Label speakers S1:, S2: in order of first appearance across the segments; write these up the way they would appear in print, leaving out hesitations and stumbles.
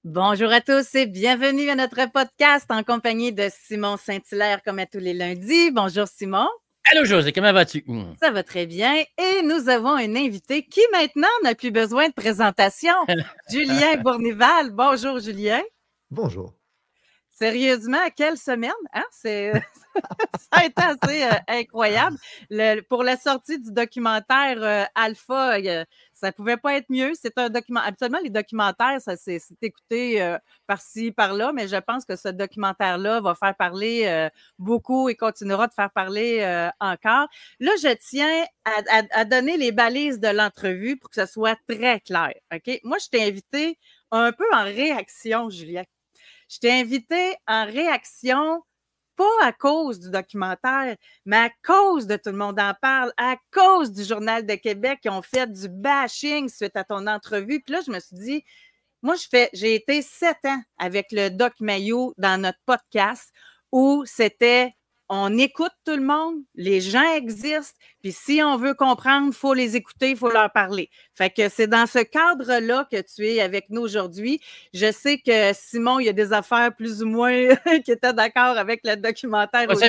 S1: Bonjour à tous et bienvenue à notre podcast en compagnie de Simon Saint-Hilaire comme à tous les lundis. Bonjour Simon.
S2: Allô José, comment vas-tu?
S1: Ça va très bien et nous avons un invité qui maintenant n'a plus besoin de présentation, Julien Bournival. Bonjour Julien.
S3: Bonjour.
S1: Sérieusement, quelle semaine, hein? Ça a été assez incroyable. Pour la sortie du documentaire Alpha, ça pouvait pas être mieux. C'est un document. Habituellement, les documentaires, ça c'est écouté par-ci, par-là, mais je pense que ce documentaire-là va faire parler beaucoup et continuera de faire parler encore. Là, je tiens à donner les balises de l'entrevue pour que ce soit très clair. OK? Moi, je t'ai invité un peu en réaction, Julien. Je t'ai invité en réaction, pas à cause du documentaire, mais à cause de Tout le monde en parle, à cause du Journal de Québec qui ont fait du bashing suite à ton entrevue. Puis là, je me suis dit, moi, j'ai été 7 ans avec le Doc Mayou dans notre podcast où c'était on écoute tout le monde, les gens existent, puis si on veut comprendre, il faut les écouter, il faut leur parler. Fait que c'est dans ce cadre-là que tu es avec nous aujourd'hui. Je sais que Simon, il y a des affaires plus ou moins qui étaient d'accord avec le documentaire aussi.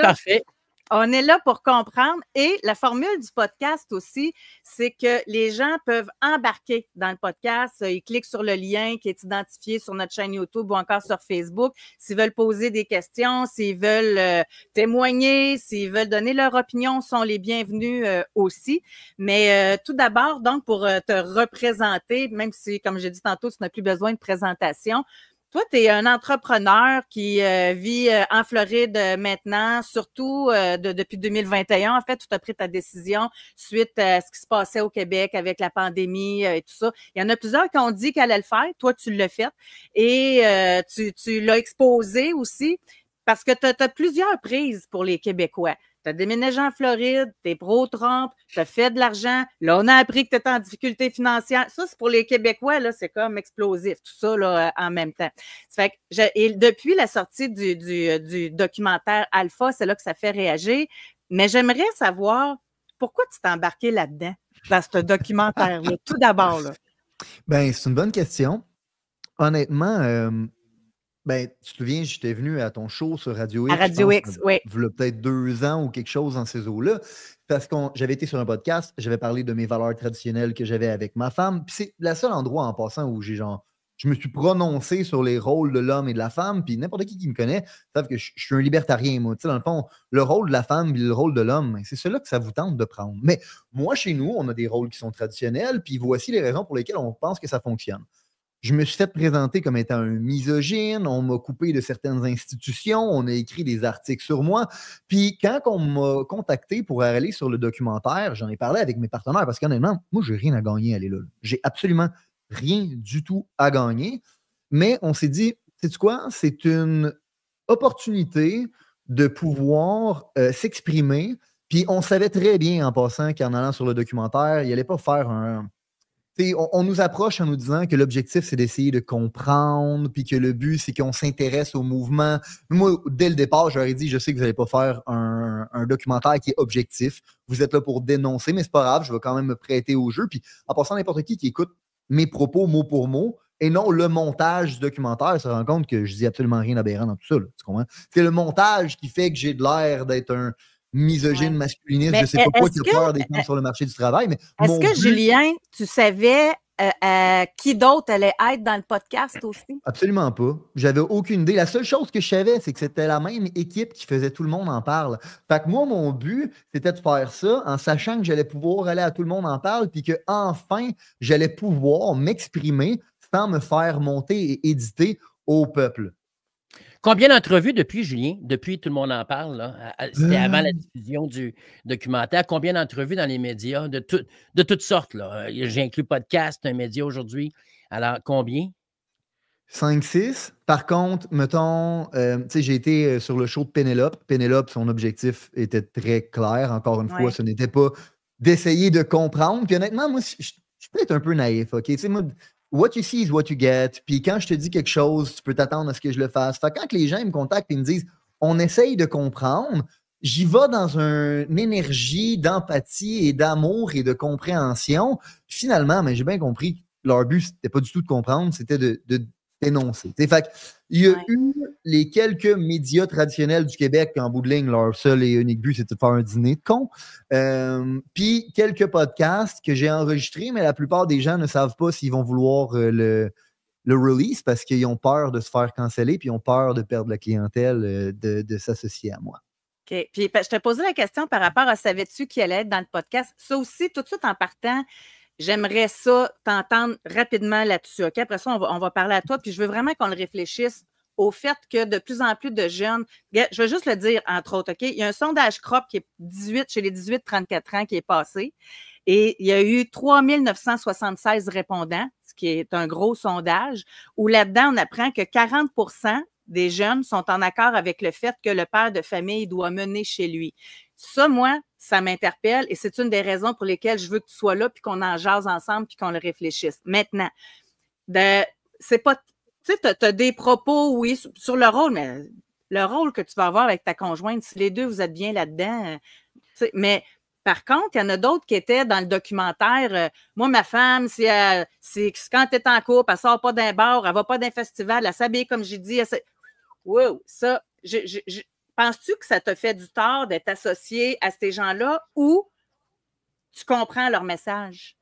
S2: Parfait.
S1: On est là pour comprendre et la formule du podcast aussi, c'est que les gens peuvent embarquer dans le podcast. Ils cliquent sur le lien qui est identifié sur notre chaîne YouTube ou encore sur Facebook. S'ils veulent poser des questions, s'ils veulent témoigner, s'ils veulent donner leur opinion, sont les bienvenus aussi. Mais tout d'abord, donc, pour te représenter, même si, comme j'ai dit tantôt, tu n'as plus besoin de présentation, toi, tu es un entrepreneur qui vit en Floride maintenant, surtout depuis 2021. En fait, tu as pris ta décision suite à ce qui se passait au Québec avec la pandémie et tout ça. Il y en a plusieurs qui ont dit qu'elle allait le faire. Toi, tu l'as fait et tu l'as exposé aussi parce que tu as plusieurs prises pour les Québécois. Tu as déménagé en Floride, tu es pro-Trump, tu as fait de l'argent. Là, on a appris que tu étais en difficulté financière. Ça, c'est pour les Québécois, là, c'est comme explosif, tout ça là, en même temps. Ça fait que et depuis la sortie du documentaire Alpha, c'est là que ça fait réagir. Mais j'aimerais savoir pourquoi tu t'es embarqué là-dedans, dans ce documentaire-là, tout d'abord. Là.
S3: Ben, c'est une bonne question. Honnêtement, ben, tu te souviens, j'étais venu à ton show sur Radio X.
S1: À Radio X, oui.
S3: Il y a peut-être 2 ans ou quelque chose dans ces eaux-là. Parce que j'avais été sur un podcast, j'avais parlé de mes valeurs traditionnelles que j'avais avec ma femme. Puis c'est le seul endroit en passant où je me suis prononcé sur les rôles de l'homme et de la femme. Puis n'importe qui me connaît savent que je suis un libertarien, moi. Tu sais, dans le fond, le rôle de la femme et le rôle de l'homme, c'est cela que ça vous tente de prendre. Mais moi, chez nous, on a des rôles qui sont traditionnels. Puis voici les raisons pour lesquelles on pense que ça fonctionne. Je me suis fait présenter comme étant un misogyne, on m'a coupé de certaines institutions, on a écrit des articles sur moi. Puis quand on m'a contacté pour aller sur le documentaire, j'en ai parlé avec mes partenaires parce qu'honnêtement, moi, j'ai rien à gagner à aller là. J'ai absolument rien du tout à gagner. Mais on s'est dit, sais-tu quoi? C'est une opportunité de pouvoir s'exprimer. Puis on savait très bien en passant qu'en allant sur le documentaire, il n'allait pas faire on nous approche en nous disant que l'objectif, c'est d'essayer de comprendre, puis que le but, c'est qu'on s'intéresse au mouvement. Moi, dès le départ, j'aurais dit, je sais que vous n'allez pas faire un documentaire qui est objectif. Vous êtes là pour dénoncer, mais c'est pas grave, je vais quand même me prêter au jeu. Puis en passant, n'importe qui écoute mes propos mot pour mot, et non le montage du documentaire, se rend compte que je dis absolument rien d'aberrant dans tout ça. Là, tu comprends? C'est le montage qui fait que j'ai de l'air d'être un misogyne, masculiniste, je ne sais pas quoi qui a peur des femmes sur le marché du travail. Mais
S1: est-ce que, Julien, tu savais qui d'autre allait être dans le podcast aussi?
S3: Absolument pas. J'avais aucune idée. La seule chose que je savais, c'est que c'était la même équipe qui faisait Tout le monde en parle. Fait que moi, mon but, c'était de faire ça en sachant que j'allais pouvoir aller à Tout le monde en parle puis qu'enfin, j'allais pouvoir m'exprimer sans me faire monter et éditer au peuple.
S2: Combien d'entrevues depuis, Julien? Depuis Tout le monde en parle, c'était avant la diffusion du documentaire. Combien d'entrevues dans les médias de toutes sortes? J'ai inclus podcast, un média aujourd'hui. Alors, combien?
S3: 5-6. Par contre, mettons, j'ai été sur le show de Pénélope. Pénélope, son objectif était très clair. Encore une fois, ce n'était pas d'essayer de comprendre. Puis honnêtement, moi, je suis peut-être un peu naïf, OK? Tu sais, moi, what you see is what you get. Puis quand je te dis quelque chose, tu peux t'attendre à ce que je le fasse. Fait que quand les gens me contactent et me disent on essaye de comprendre, j'y vais dans une énergie d'empathie et d'amour et de compréhension. Finalement, mais j'ai bien compris que leur but, c'était pas du tout de comprendre, c'était de dénoncer. Fait que, il y a eu les quelques médias traditionnels du Québec, en bout de ligne, leur seul et unique but, c'était de faire un dîner de con. Puis quelques podcasts que j'ai enregistrés, mais la plupart des gens ne savent pas s'ils vont vouloir le release parce qu'ils ont peur de se faire canceller puis ils ont peur de perdre la clientèle, de s'associer à moi.
S1: OK. Puis je te posais la question par rapport à savais-tu qui allait être dans le podcast? Ça aussi, tout de suite en partant, j'aimerais ça t'entendre rapidement là-dessus. OK? Après ça, on va parler à toi. Puis je veux vraiment qu'on le réfléchisse au fait que de plus en plus de jeunes, je vais juste le dire, entre autres, OK? Il y a un sondage CROP qui est chez les 18-34 ans qui est passé et il y a eu 3 976 répondants, ce qui est un gros sondage, où là-dedans, on apprend que 40 des jeunes sont en accord avec le fait que le père de famille doit mener chez lui. Ça, moi, ça m'interpelle et c'est une des raisons pour lesquelles je veux que tu sois là puis qu'on en jase ensemble puis qu'on le réfléchisse. Maintenant, c'est pas... Tu sais, tu as des propos, oui, sur le rôle, mais le rôle que tu vas avoir avec ta conjointe, si les deux, vous êtes bien là-dedans, mais par contre, il y en a d'autres qui étaient dans le documentaire. Moi, ma femme, c'est quand elle est en couple, elle ne sort pas d'un bar, elle ne va pas d'un festival, elle s'habille comme j'ai dit. Wow, ça, penses-tu que ça t'a fait du tort d'être associé à ces gens-là ou tu comprends leur message?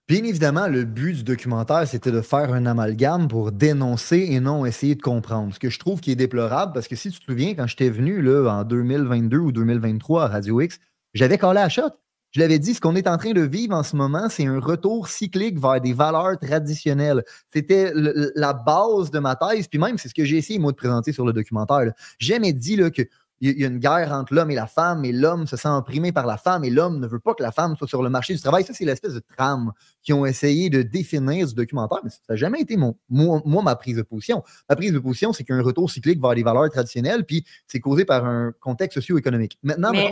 S3: Bien évidemment, le but du documentaire, c'était de faire un amalgame pour dénoncer et non essayer de comprendre. Ce que je trouve qui est déplorable, parce que si tu te souviens, quand j'étais venu là, en 2022 ou 2023 à Radio X, j'avais collé à shot. Je l'avais dit, ce qu'on est en train de vivre en ce moment, c'est un retour cyclique vers des valeurs traditionnelles. C'était la base de ma thèse, puis même, c'est ce que j'ai essayé, moi, de présenter sur le documentaire. J'ai jamais dit là, que il y a une guerre entre l'homme et la femme, et l'homme se sent opprimé par la femme, et l'homme ne veut pas que la femme soit sur le marché du travail. Ça, c'est l'espèce de trame qu'ils ont essayé de définir du documentaire, mais ça n'a jamais été ma prise de position. Ma prise de position, c'est qu'il y a un retour cyclique vers les valeurs traditionnelles, puis c'est causé par un contexte socio-économique. Maintenant,
S1: mais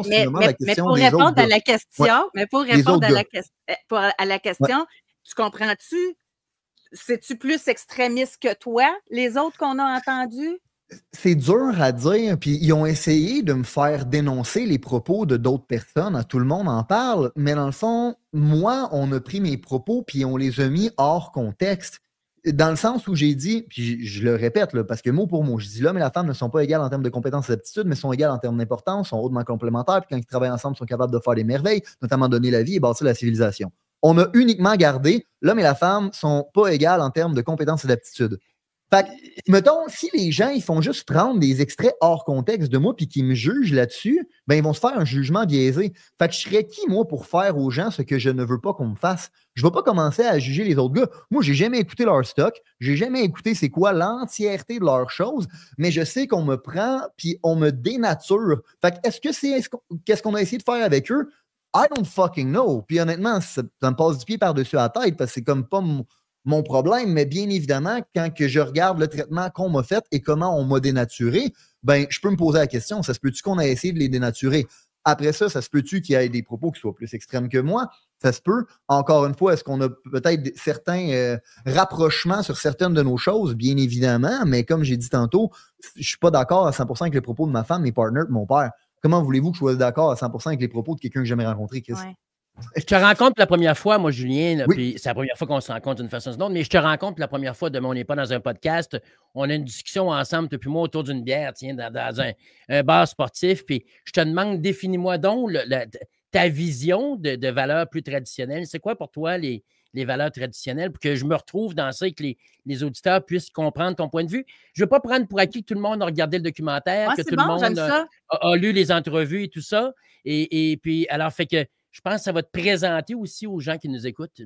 S1: pour répondre à la question, tu comprends-tu? C'est-tu plus extrémiste que toi, les autres qu'on a entendus?
S3: C'est dur à dire, puis ils ont essayé de me faire dénoncer les propos de d'autres personnes, tout le monde en parle, mais dans le fond, moi, on a pris mes propos puis on les a mis hors contexte, dans le sens où j'ai dit, puis je le répète, là, parce que mot pour mot, je dis l'homme et la femme ne sont pas égales en termes de compétences et d'aptitudes, mais sont égales en termes d'importance, sont hautement complémentaires, puis quand ils travaillent ensemble, ils sont capables de faire des merveilles, notamment donner la vie et bâtir la civilisation. On a uniquement gardé l'homme et la femme sont pas égales en termes de compétences et d'aptitudes. Fait que, mettons, si les gens, ils font juste prendre des extraits hors contexte de moi puis qu'ils me jugent là-dessus, ben, ils vont se faire un jugement biaisé. Fait que je serais qui, moi, pour faire aux gens ce que je ne veux pas qu'on me fasse? Je ne vais pas commencer à juger les autres gars. Moi, j'ai jamais écouté leur stock. J'ai jamais écouté c'est quoi l'entièreté de leurs choses, mais je sais qu'on me prend puis on me dénature. Fait que qu'est-ce qu'on a essayé de faire avec eux? I don't fucking know. Puis honnêtement, ça me passe du pied par-dessus la tête parce que c'est comme pas mon problème, mais bien évidemment, quand que je regarde le traitement qu'on m'a fait et comment on m'a dénaturé, ben, je peux me poser la question, ça se peut-tu qu'on a essayé de les dénaturer? Après ça se peut-tu qu'il y ait des propos qui soient plus extrêmes que moi? Ça se peut. Encore une fois, est-ce qu'on a peut-être certains rapprochements sur certaines de nos choses? Bien évidemment, mais comme j'ai dit tantôt, je ne suis pas d'accord à 100% avec les propos de ma femme, mes partners, de mon père. Comment voulez-vous que je sois d'accord à 100% avec les propos de quelqu'un que j'ai jamais rencontré, Chris?
S1: Ouais.
S2: Je te rencontre la première fois, moi, Julien,
S3: oui.
S2: Puis c'est la première fois qu'on se rencontre d'une façon ou d'une autre, mais je te rencontre la première fois, on n'est pas dans un podcast, on a une discussion ensemble, depuis moi, autour d'une bière, tiens, dans un bar sportif, puis je te demande, définis-moi donc ta vision de valeurs plus traditionnelles. C'est quoi pour toi les valeurs traditionnelles pour que je me retrouve dans ça et que les auditeurs puissent comprendre ton point de vue? Je ne veux pas prendre pour acquis que tout le monde a regardé le documentaire, que tout le monde a lu les entrevues et tout ça, et puis, alors, fait que je pense que ça va te présenter aussi aux gens qui nous écoutent.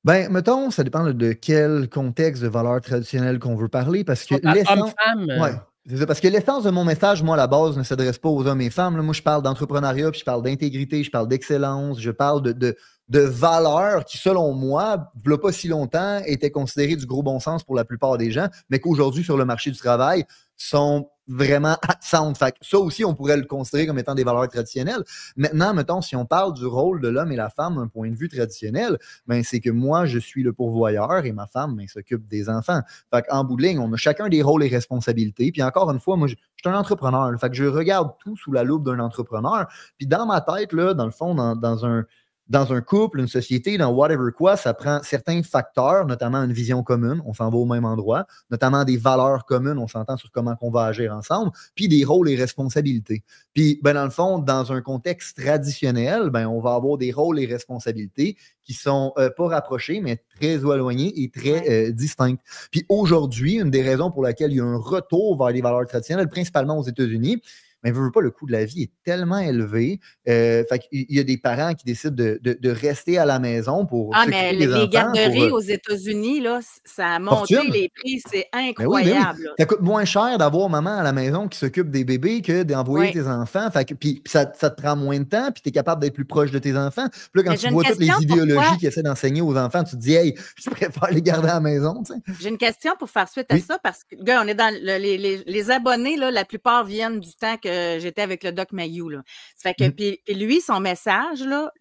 S3: Ben, mettons, ça dépend de quel contexte de valeurs traditionnelles qu'on veut parler, parce que
S2: homme-femme.
S3: Ouais, c'est ça, parce que l'essence de mon message, moi, à la base, ne s'adresse pas aux hommes et femmes. Là, moi, je parle d'entrepreneuriat, puis je parle d'intégrité, je parle d'excellence, je parle de valeurs qui, selon moi, il n'y a pas si longtemps, étaient considérées du gros bon sens pour la plupart des gens, mais qu'aujourd'hui, sur le marché du travail, sont vraiment absentes. Fait que ça aussi, on pourrait le considérer comme étant des valeurs traditionnelles. Maintenant, mettons, si on parle du rôle de l'homme et la femme d'un point de vue traditionnel, ben, c'est que moi, je suis le pourvoyeur et ma femme ben, s'occupe des enfants. Fait qu'en bout de ligne, on a chacun des rôles et responsabilités. Puis encore une fois, moi, je suis un entrepreneur. Fait que je regarde tout sous la loupe d'un entrepreneur. Puis dans ma tête, là, dans le fond, dans un dans un couple, une société, dans whatever quoi, ça prend certains facteurs, notamment une vision commune, on s'en va au même endroit, notamment des valeurs communes, on s'entend sur comment on va agir ensemble, puis des rôles et responsabilités. Puis, ben, dans le fond, dans un contexte traditionnel, ben, on va avoir des rôles et responsabilités qui sont pas rapprochés, mais très éloignés et très distincts. Puis aujourd'hui, une des raisons pour laquelle il y a un retour vers les valeurs traditionnelles, principalement aux États-Unis, mais veut pas, le coût de la vie est tellement élevé. Fait qu'il y a des parents qui décident de rester à la maison pour
S1: mais
S3: s'occuper des
S1: les
S3: enfants.
S1: garderies aux États-Unis, là, ça a monté
S3: fortune.
S1: les prix, c'est
S3: Ben oui,
S1: incroyable.
S3: Ça coûte moins cher d'avoir maman à la maison qui s'occupe des bébés que d'envoyer tes enfants. Fait que, puis ça te prend moins de temps, puis tu es capable d'être plus proche de tes enfants. Puis là, quand tu vois toutes les idéologies qu'ils essaient d'enseigner aux enfants, tu te dis, hey, je préfère les garder à la maison. T'sais.
S1: J'ai une question pour faire suite à ça, parce que, gars, on est dans les abonnés, là, la plupart viennent du temps que j'étais avec le Doc Mayou. Là. Ça fait que, puis lui, son message, là,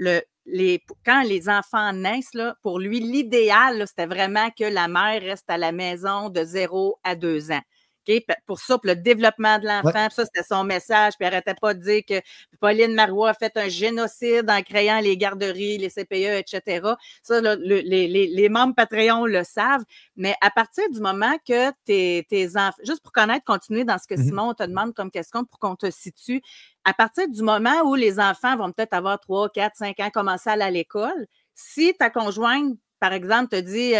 S1: quand les enfants naissent, là, pour lui, l'idéal, c'était vraiment que la mère reste à la maison de 0 à 2 ans. Okay? Pour ça, pour le développement de l'enfant, ça, c'était son message. Puis, il n'arrêtait pas de dire que Pauline Marois a fait un génocide en créant les garderies, les CPE, etc. Ça, là, les membres Patreon le savent. Mais à partir du moment que tes enfants, juste pour connaître, continuer dans ce que Simon te demande comme question pour qu'on te situe, à partir du moment où les enfants vont peut-être avoir 3, 4, 5 ans, commencer à aller à l'école, si ta conjointe, par exemple, te dit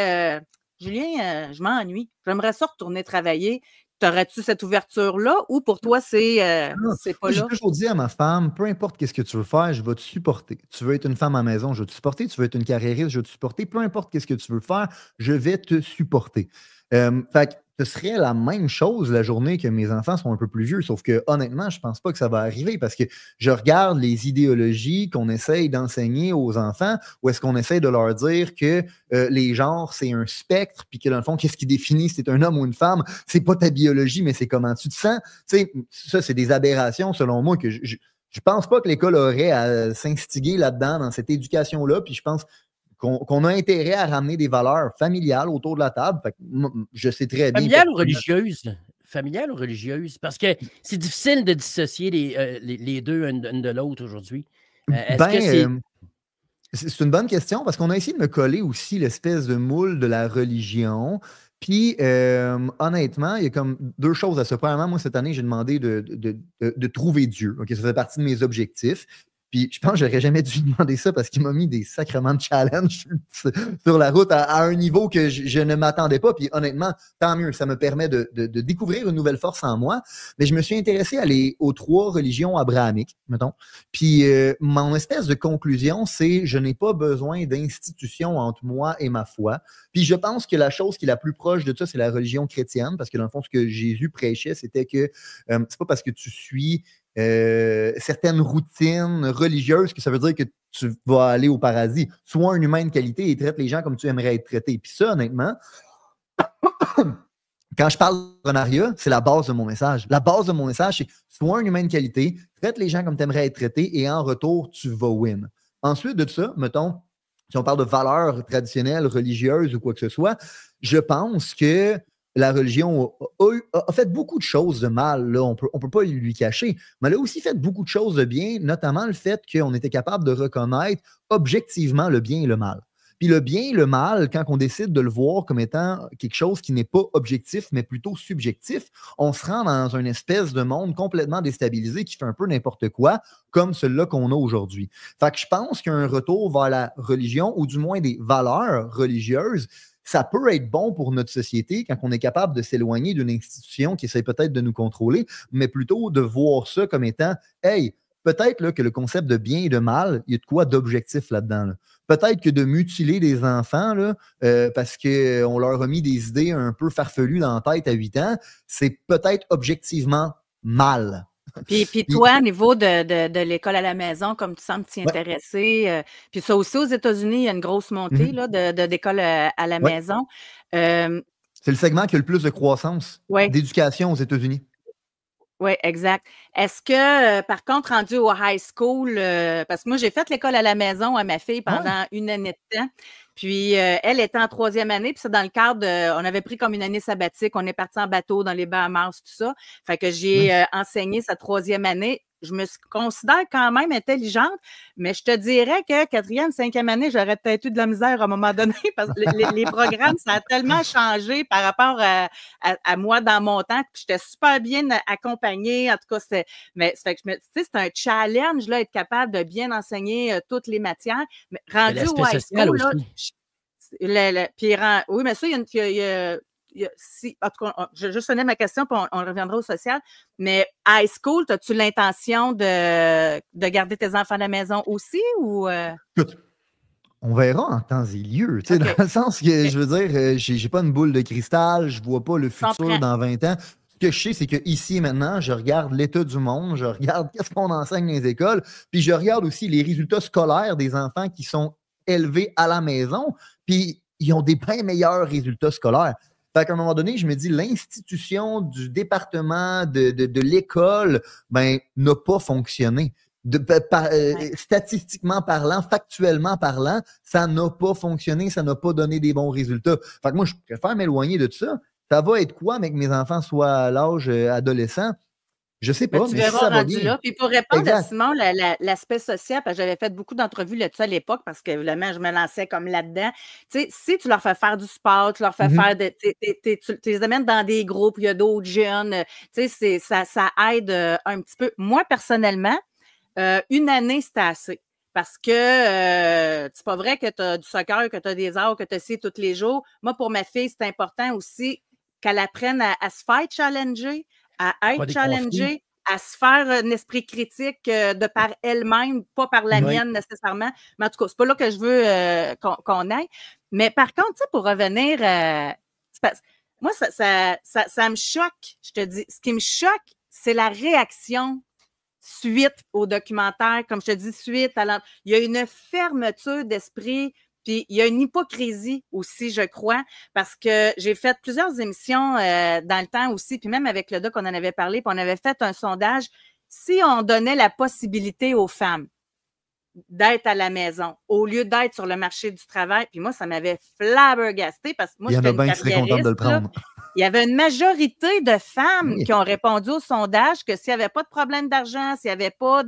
S1: Julien, je m'ennuie, j'aimerais ça retourner travailler. T'aurais-tu cette ouverture-là ou pour toi, c'est pas là?
S3: J'ai toujours dit à ma femme, peu importe qu'est-ce que tu veux faire, je vais te supporter. Tu veux être une femme à la maison, je vais te supporter. Tu veux être une carriériste, je vais te supporter. Peu importe qu'est-ce que tu veux faire, je vais te supporter. Fait que ce serait la même chose la journée que mes enfants sont un peu plus vieux, sauf que honnêtement, je pense pas que ça va arriver parce que je regarde les idéologies qu'on essaye d'enseigner aux enfants ou est-ce qu'on essaye de leur dire que les genres, c'est un spectre, puis que dans le fond, qu'est-ce qui définit si c'est un homme ou une femme? C'est pas ta biologie, mais c'est comment tu te sens. T'sais, ça, c'est des aberrations selon moi que je pense pas que l'école aurait à s'instiguer là-dedans, dans cette éducation-là, puis je pense qu'on a intérêt à ramener des valeurs familiales autour de la table. Fait que, je sais très bien.
S2: Familiale ou religieuse? Familiale ou religieuse? Parce que c'est difficile de dissocier les deux une de l'autre aujourd'hui.
S3: C'est une bonne question parce qu'on a essayé de me coller aussi l'espèce de moule de la religion. Puis, honnêtement, il y a comme deux choses à ça. Premièrement, moi, cette année, j'ai demandé de trouver Dieu. Okay? Ça fait partie de mes objectifs. Puis je pense que j'aurais jamais dû demander ça parce qu'il m'a mis des sacrements de challenge sur la route à un niveau que je ne m'attendais pas. Puis honnêtement, tant mieux, ça me permet de découvrir une nouvelle force en moi. Mais je me suis intéressé aux 3 religions abrahamiques, mettons. Puis mon espèce de conclusion, c'est je n'ai pas besoin d'institution entre moi et ma foi. Puis je pense que la chose qui est la plus proche de ça, c'est la religion chrétienne, parce que dans le fond, ce que Jésus prêchait, c'était que c'est pas parce que tu suis certaines routines religieuses que ça veut dire que tu vas aller au paradis. Sois un humain de qualité et traite les gens comme tu aimerais être traité. Puis ça, honnêtement, quand je parle d'entrepreneuriat, c'est la base de mon message. La base de mon message, c'est sois un humain de qualité, traite les gens comme tu aimerais être traité et en retour, tu vas win. Ensuite de ça, mettons, si on parle de valeurs traditionnelles, religieuses ou quoi que ce soit, je pense que la religion a fait beaucoup de choses de mal, là, on peut pas lui cacher, mais elle a aussi fait beaucoup de choses de bien, notamment le fait qu'on était capable de reconnaître objectivement le bien et le mal. Puis le bien et le mal, quand on décide de le voir comme étant quelque chose qui n'est pas objectif, mais plutôt subjectif, on se rend dans une espèce de monde complètement déstabilisé qui fait un peu n'importe quoi, comme celui-là qu'on a aujourd'hui. Fait que je pense qu'il y a un retour vers la religion, ou du moins des valeurs religieuses. Ça peut être bon pour notre société quand on est capable de s'éloigner d'une institution qui essaie peut-être de nous contrôler, mais plutôt de voir ça comme étant, hey, peut-être là, que le concept de bien et de mal, il y a de quoi d'objectif là-dedans. Là. Peut-être que de mutiler des enfants là, parce qu'on leur a mis des idées un peu farfelues dans la tête à 8 ans, c'est peut-être objectivement mal.
S1: Puis toi, au niveau de l'école à la maison, comme tu sembles t'y intéresser, puis ça aussi aux États-Unis, il y a une grosse montée là, d'école à la maison.
S3: C'est le segment qui a le plus de croissance d'éducation aux États-Unis.
S1: Oui, exact. Est-ce que, par contre, rendu au high school, parce que moi, j'ai fait l'école à la maison à ma fille pendant une année de temps. Puis, elle était en 3e année, puis c'est dans le cadre on avait pris comme une année sabbatique, on est parti en bateau dans les Bahamas, tout ça. Fait que j'ai enseigné sa 3e année. je me considère quand même intelligente, mais je te dirais que 4e, 5e année, j'aurais peut-être eu de la misère à un moment donné parce que les programmes, ça a tellement changé par rapport à moi dans mon temps. J'étais super bien accompagnée. En tout cas, c'est un challenge, là, être capable de bien enseigner toutes les matières. Mais rendu au high school, là, oui, mais ça, en tout cas, je juste finir ma question, puis on reviendra au social. Mais high school, as-tu l'intention de garder tes enfants à la maison aussi ou?
S3: Écoute, on verra en temps et lieu. Okay. Dans le sens que, je veux dire, j'ai pas une boule de cristal, je vois pas le futur dans 20 ans. Ce que je sais, c'est qu'ici et maintenant, je regarde l'état du monde, je regarde qu'est-ce qu'on enseigne dans les écoles, puis je regarde aussi les résultats scolaires des enfants qui sont élevés à la maison, puis ils ont des bien meilleurs résultats scolaires. Fait qu'à un moment donné, je me dis, l'institution du département de l'école, n'a pas fonctionné. Statistiquement parlant, factuellement parlant, ça n'a pas fonctionné, ça n'a pas donné des bons résultats. Fait que moi, je préfère m'éloigner de ça. Ça va être quoi, mais que mes enfants soient à l'âge adolescent? Je sais pas,
S1: mais tu verras ça va bien. Là. Puis pour répondre à Simon, l'aspect social, parce que j'avais fait beaucoup d'entrevues là-dessus à l'époque, parce que évidemment, je me lançais comme là-dedans. Tu sais, si tu leur fais faire du sport, tu leur fais faire tu les amènes dans des groupes, il y a d'autres jeunes, tu sais, ça aide un petit peu. Moi, personnellement, une année, c'était assez. Parce que c'est pas vrai que tu as du soccer, que tu as des arts, que tu essaies tous les jours. Moi, pour ma fille, c'est important aussi qu'elle apprenne à se faire challenger, à être challengée, à se faire un esprit critique de par elle-même, pas par la mienne nécessairement. Mais en tout cas, c'est pas là que je veux qu'on aille. Mais par contre, pour revenir, moi, ça me choque, je te dis. Ce qui me choque, c'est la réaction suite au documentaire. Comme je te dis, suite à il y a une fermeture d'esprit. Puis, il y a une hypocrisie aussi, je crois, parce que j'ai fait plusieurs émissions dans le temps aussi, puis même avec le doc, on en avait parlé, puis on avait fait un sondage. Si on donnait la possibilité aux femmes d'être à la maison au lieu d'être sur le marché du travail, puis moi, ça m'avait flabbergasté parce que moi, j'étais une carriériste. Il y avait une majorité de femmes qui ont répondu au sondage que s'il n'y avait pas de problème d'argent, s'il n'y avait pas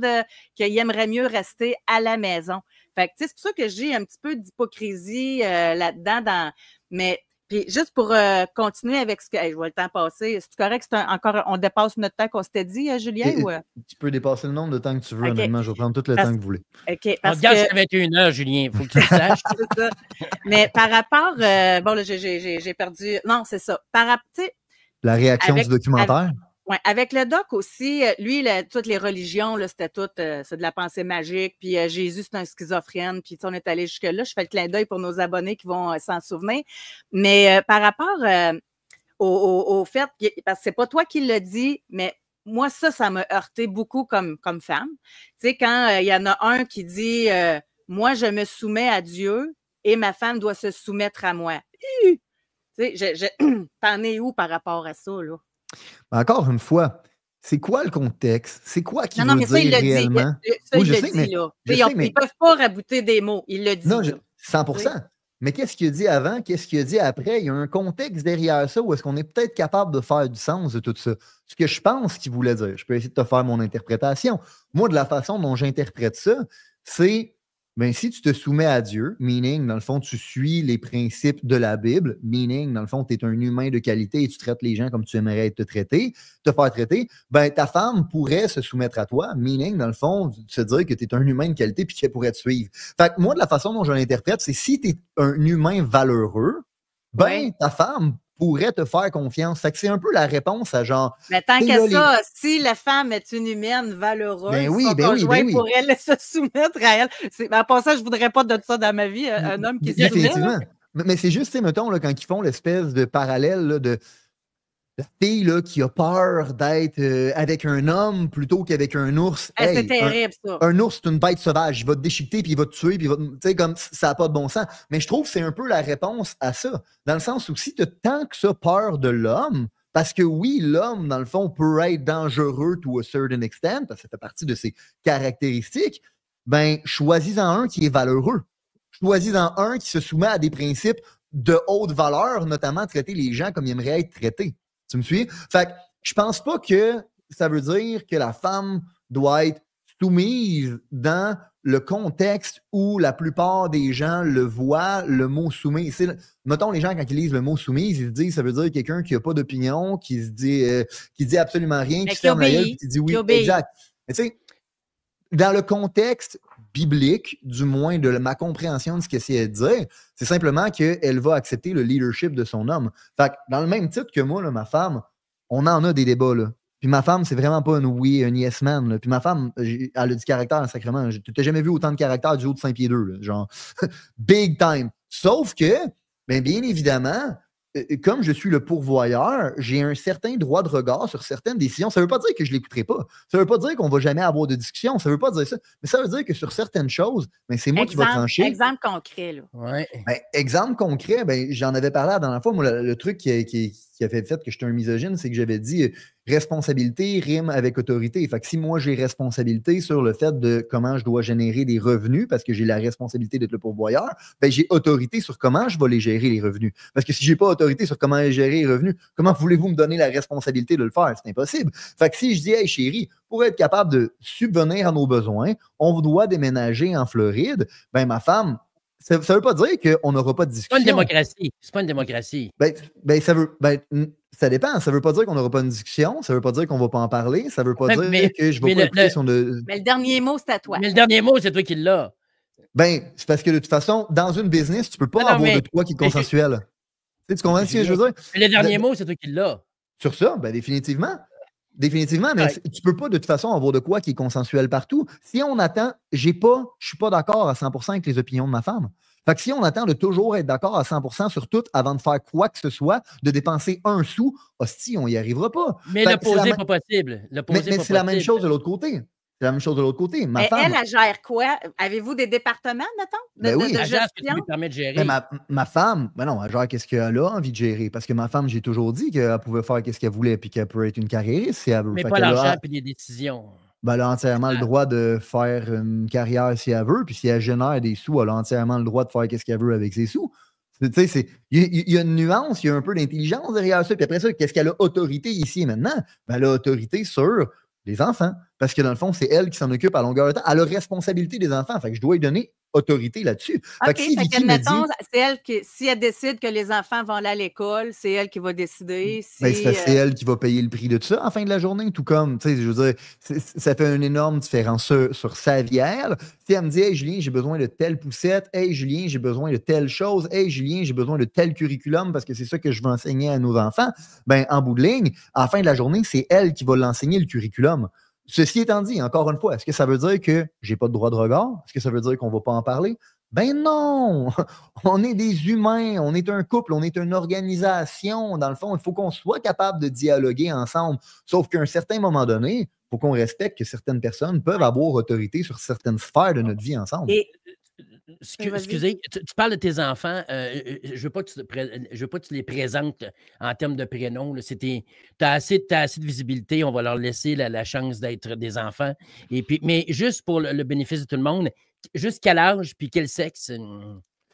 S1: qu'ils aimeraient mieux rester à la maison. Fait que, c'est pour ça que j'ai un petit peu d'hypocrisie là-dedans. Mais, puis juste pour continuer avec ce que... je vois le temps passer. C'est correct que encore on dépasse notre temps qu'on s'était dit, Julien? Ou...
S3: Tu peux dépasser le nombre de temps que tu veux, honnêtement. Je vais prendre tout le temps que vous voulez.
S1: OK.
S2: On regarde jusqu'à 21h, Julien. Il faut que tu le saches.
S1: C'est ça. Mais par rapport... bon, là, j'ai perdu... Non, c'est ça.
S3: La réaction du documentaire?
S1: Oui, avec le doc aussi, lui, toutes les religions, là, c'était tout, c'est de la pensée magique, puis Jésus, c'est un schizophrène, puis on est allé jusque-là. Je fais le clin d'œil pour nos abonnés qui vont s'en souvenir. Mais par rapport au fait, parce que c'est pas toi qui l'as dit, mais moi, ça m'a heurté beaucoup comme femme. Tu sais, quand il y en a un qui dit « Moi, je me soumets à Dieu et ma femme doit se soumettre à moi. » Tu sais, t'en es où par rapport à ça, là?
S3: Encore une fois, c'est quoi le contexte? C'est quoi qu'il veut dire réellement?
S1: Ça, il le dit, là. Ils ne peuvent pas rabouter des mots. Il le dit.
S3: Non, 100%. Mais qu'est-ce qu'il a dit avant? Qu'est-ce qu'il a dit après? Il y a un contexte derrière ça où est-ce qu'on est peut-être capable de faire du sens de tout ça? Ce que je pense qu'il voulait dire, je peux essayer de te faire mon interprétation. Moi, de la façon dont j'interprète ça, c'est si tu te soumets à Dieu, meaning, dans le fond, tu suis les principes de la Bible, meaning, dans le fond, tu es un humain de qualité et tu traites les gens comme tu aimerais te faire traiter, ta femme pourrait se soumettre à toi, meaning, dans le fond, se dire que tu es un humain de qualité puis qu'elle pourrait te suivre. Fait que moi, de la façon dont je l'interprète, c'est si tu es un humain valeureux, ta femme pourrait te faire confiance. Fait que c'est un peu la réponse à genre...
S1: Mais tant qu'à ça, si la femme est une humaine valeureuse, son conjoint pourrait se soumettre à elle. En passant, je ne voudrais pas de ça dans ma vie, un homme qui se soumet.
S3: Mais c'est juste, mettons, là, quand ils font l'espèce de parallèle là, de la fille là, qui a peur d'être avec un homme plutôt qu'avec un ours.
S1: C'est terrible, ça.
S3: Un ours, c'est une bête sauvage. Il va te déchiqueter, puis il va te tuer, puis tu sais, comme ça n'a pas de bon sens. Mais je trouve que c'est un peu la réponse à ça. Dans le sens où si tu as tant que ça peur de l'homme, parce que oui, l'homme, dans le fond, peut être dangereux to a certain extent, parce que ça fait partie de ses caractéristiques, choisis-en un qui est valeureux. Choisis-en un qui se soumet à des principes de haute valeur, notamment traiter les gens comme ils aimeraient être traités. Tu me suis? Fait que je pense pas que ça veut dire que la femme doit être soumise dans le contexte où la plupart des gens le voient, le mot soumise. Mettons, les gens, quand ils lisent le mot soumise, ils se disent ça veut dire quelqu'un qui n'a pas d'opinion, qui dit absolument rien, qui se ferme la gueule, qui dit oui, exact. Mais tu sais, dans le contexte biblique, du moins de ma compréhension de ce qu'elle essayait de dire, c'est simplement qu'elle va accepter le leadership de son homme. Fait que dans le même titre que moi, là, ma femme, on en a des débats, là. Puis ma femme, c'est vraiment pas un yes man. Là. Puis ma femme, elle a du caractère sacrément. Tu n'as jamais vu autant de caractère du haut de 5 pieds 2. Là, genre, big time. Sauf que, bien évidemment, comme je suis le pourvoyeur, j'ai un certain droit de regard sur certaines décisions. Ça ne veut pas dire que je ne l'écouterai pas. Ça ne veut pas dire qu'on ne va jamais avoir de discussion. Ça ne veut pas dire ça. Mais ça veut dire que sur certaines choses, ben, c'est moi qui vais trancher.
S1: Exemple concret. Là.
S2: Ouais.
S3: Ben, exemple concret, ben, j'en avais parlé la dernière fois. Moi, le truc qui a fait que j'étais un misogyne, c'est que j'avais dit responsabilité rime avec autorité. Fait que si moi, j'ai responsabilité sur le fait de comment je dois générer des revenus, parce que j'ai la responsabilité d'être le pourvoyeur, ben, j'ai autorité sur comment je vais les gérer, les revenus. Parce que si je n'ai pas autorité sur comment gérer les revenus, comment voulez-vous me donner la responsabilité de le faire? C'est impossible. Fait que si je dis, hey chérie, pour être capable de subvenir à nos besoins, on doit déménager en Floride, ben ma femme, ça ne veut pas dire qu'on n'aura pas de discussion.
S2: C'est pas une démocratie. C'est pas une démocratie.
S3: Ça dépend. Ça ne veut pas dire qu'on n'aura pas une discussion. Ça ne veut pas dire qu'on ne va pas en parler. Ça ne veut pas dire que je ne vais pas écouter son...
S1: Mais le dernier mot, c'est à toi.
S2: Mais le dernier mot, c'est toi qui l'as.
S3: Ben, c'est parce que de toute façon, dans une business, tu ne peux pas avoir de toi qui est consensuel. Tu comprends ce que je veux dire?
S2: Mais le dernier mot, c'est toi qui l'as.
S3: Sur ça, ben définitivement. Définitivement, mais tu ne peux pas de toute façon avoir de quoi qui est consensuel partout. Si on attend, je ne suis pas d'accord à 100% avec les opinions de ma femme. Fait que si on attend de toujours être d'accord à 100% sur tout avant de faire quoi que ce soit, de dépenser un sou, hostie, on n'y arrivera pas.
S2: Mais l'opposé n'est pas possible.
S3: Mais c'est la même chose de l'autre côté. C'est la même chose de l'autre côté.
S1: Mais femme, elle gère quoi? Avez-vous des départements, mettons?
S2: Oui, elle gère ce que tu lui permets de gérer.
S3: Mais ma femme, ben non, elle gère qu'est-ce qu'elle a envie de gérer. Parce que ma femme, j'ai toujours dit qu'elle pouvait faire qu'est-ce qu'elle voulait et qu'elle peut être une carriériste si elle veut.
S2: Mais pas l'argent et les décisions.
S3: Ben, elle a entièrement le droit de faire une carrière si elle veut. Puis si elle génère des sous, elle a entièrement le droit de faire qu'est-ce qu'elle veut avec ses sous. Il y a une nuance, il y a un peu d'intelligence derrière ça. Puis après ça, qu'est-ce qu'elle a autorité ici et maintenant? Ben, elle a autorité sur les enfants. Parce que dans le fond, c'est elle qui s'en occupe à longueur de temps. Elle a responsabilité des enfants. Fait que je dois lui donner autorité là-dessus.
S1: OK, c'est elle qui, si elle décide que les enfants vont aller à l'école, c'est elle qui va décider.
S3: C'est elle qui va payer le prix de tout ça en fin de la journée, tout comme, tu sais, je veux dire, ça fait une énorme différence sur sa vie à elle. Si elle me dit, hey Julien, j'ai besoin de telle poussette, hey Julien, j'ai besoin de telle chose, hey Julien, j'ai besoin de tel curriculum parce que c'est ça que je veux enseigner à nos enfants, ben en bout de ligne, à la fin de la journée, c'est elle qui va l'enseigner le curriculum. Ceci étant dit, encore une fois, est-ce que ça veut dire que j'ai pas de droit de regard? Est-ce que ça veut dire qu'on ne va pas en parler? Ben non! On est des humains, on est un couple, on est une organisation. Dans le fond, il faut qu'on soit capable de dialoguer ensemble. Sauf qu'à un certain moment donné, il faut qu'on respecte que certaines personnes peuvent avoir autorité sur certaines sphères de notre vie ensemble.
S2: Excusez, tu parles de tes enfants. Je ne veux pas que tu les présentes en termes de prénoms. Tu as assez de visibilité. On va leur laisser la chance d'être des enfants. Et puis, mais juste pour le bénéfice de tout le monde, juste quel âge puis quel sexe?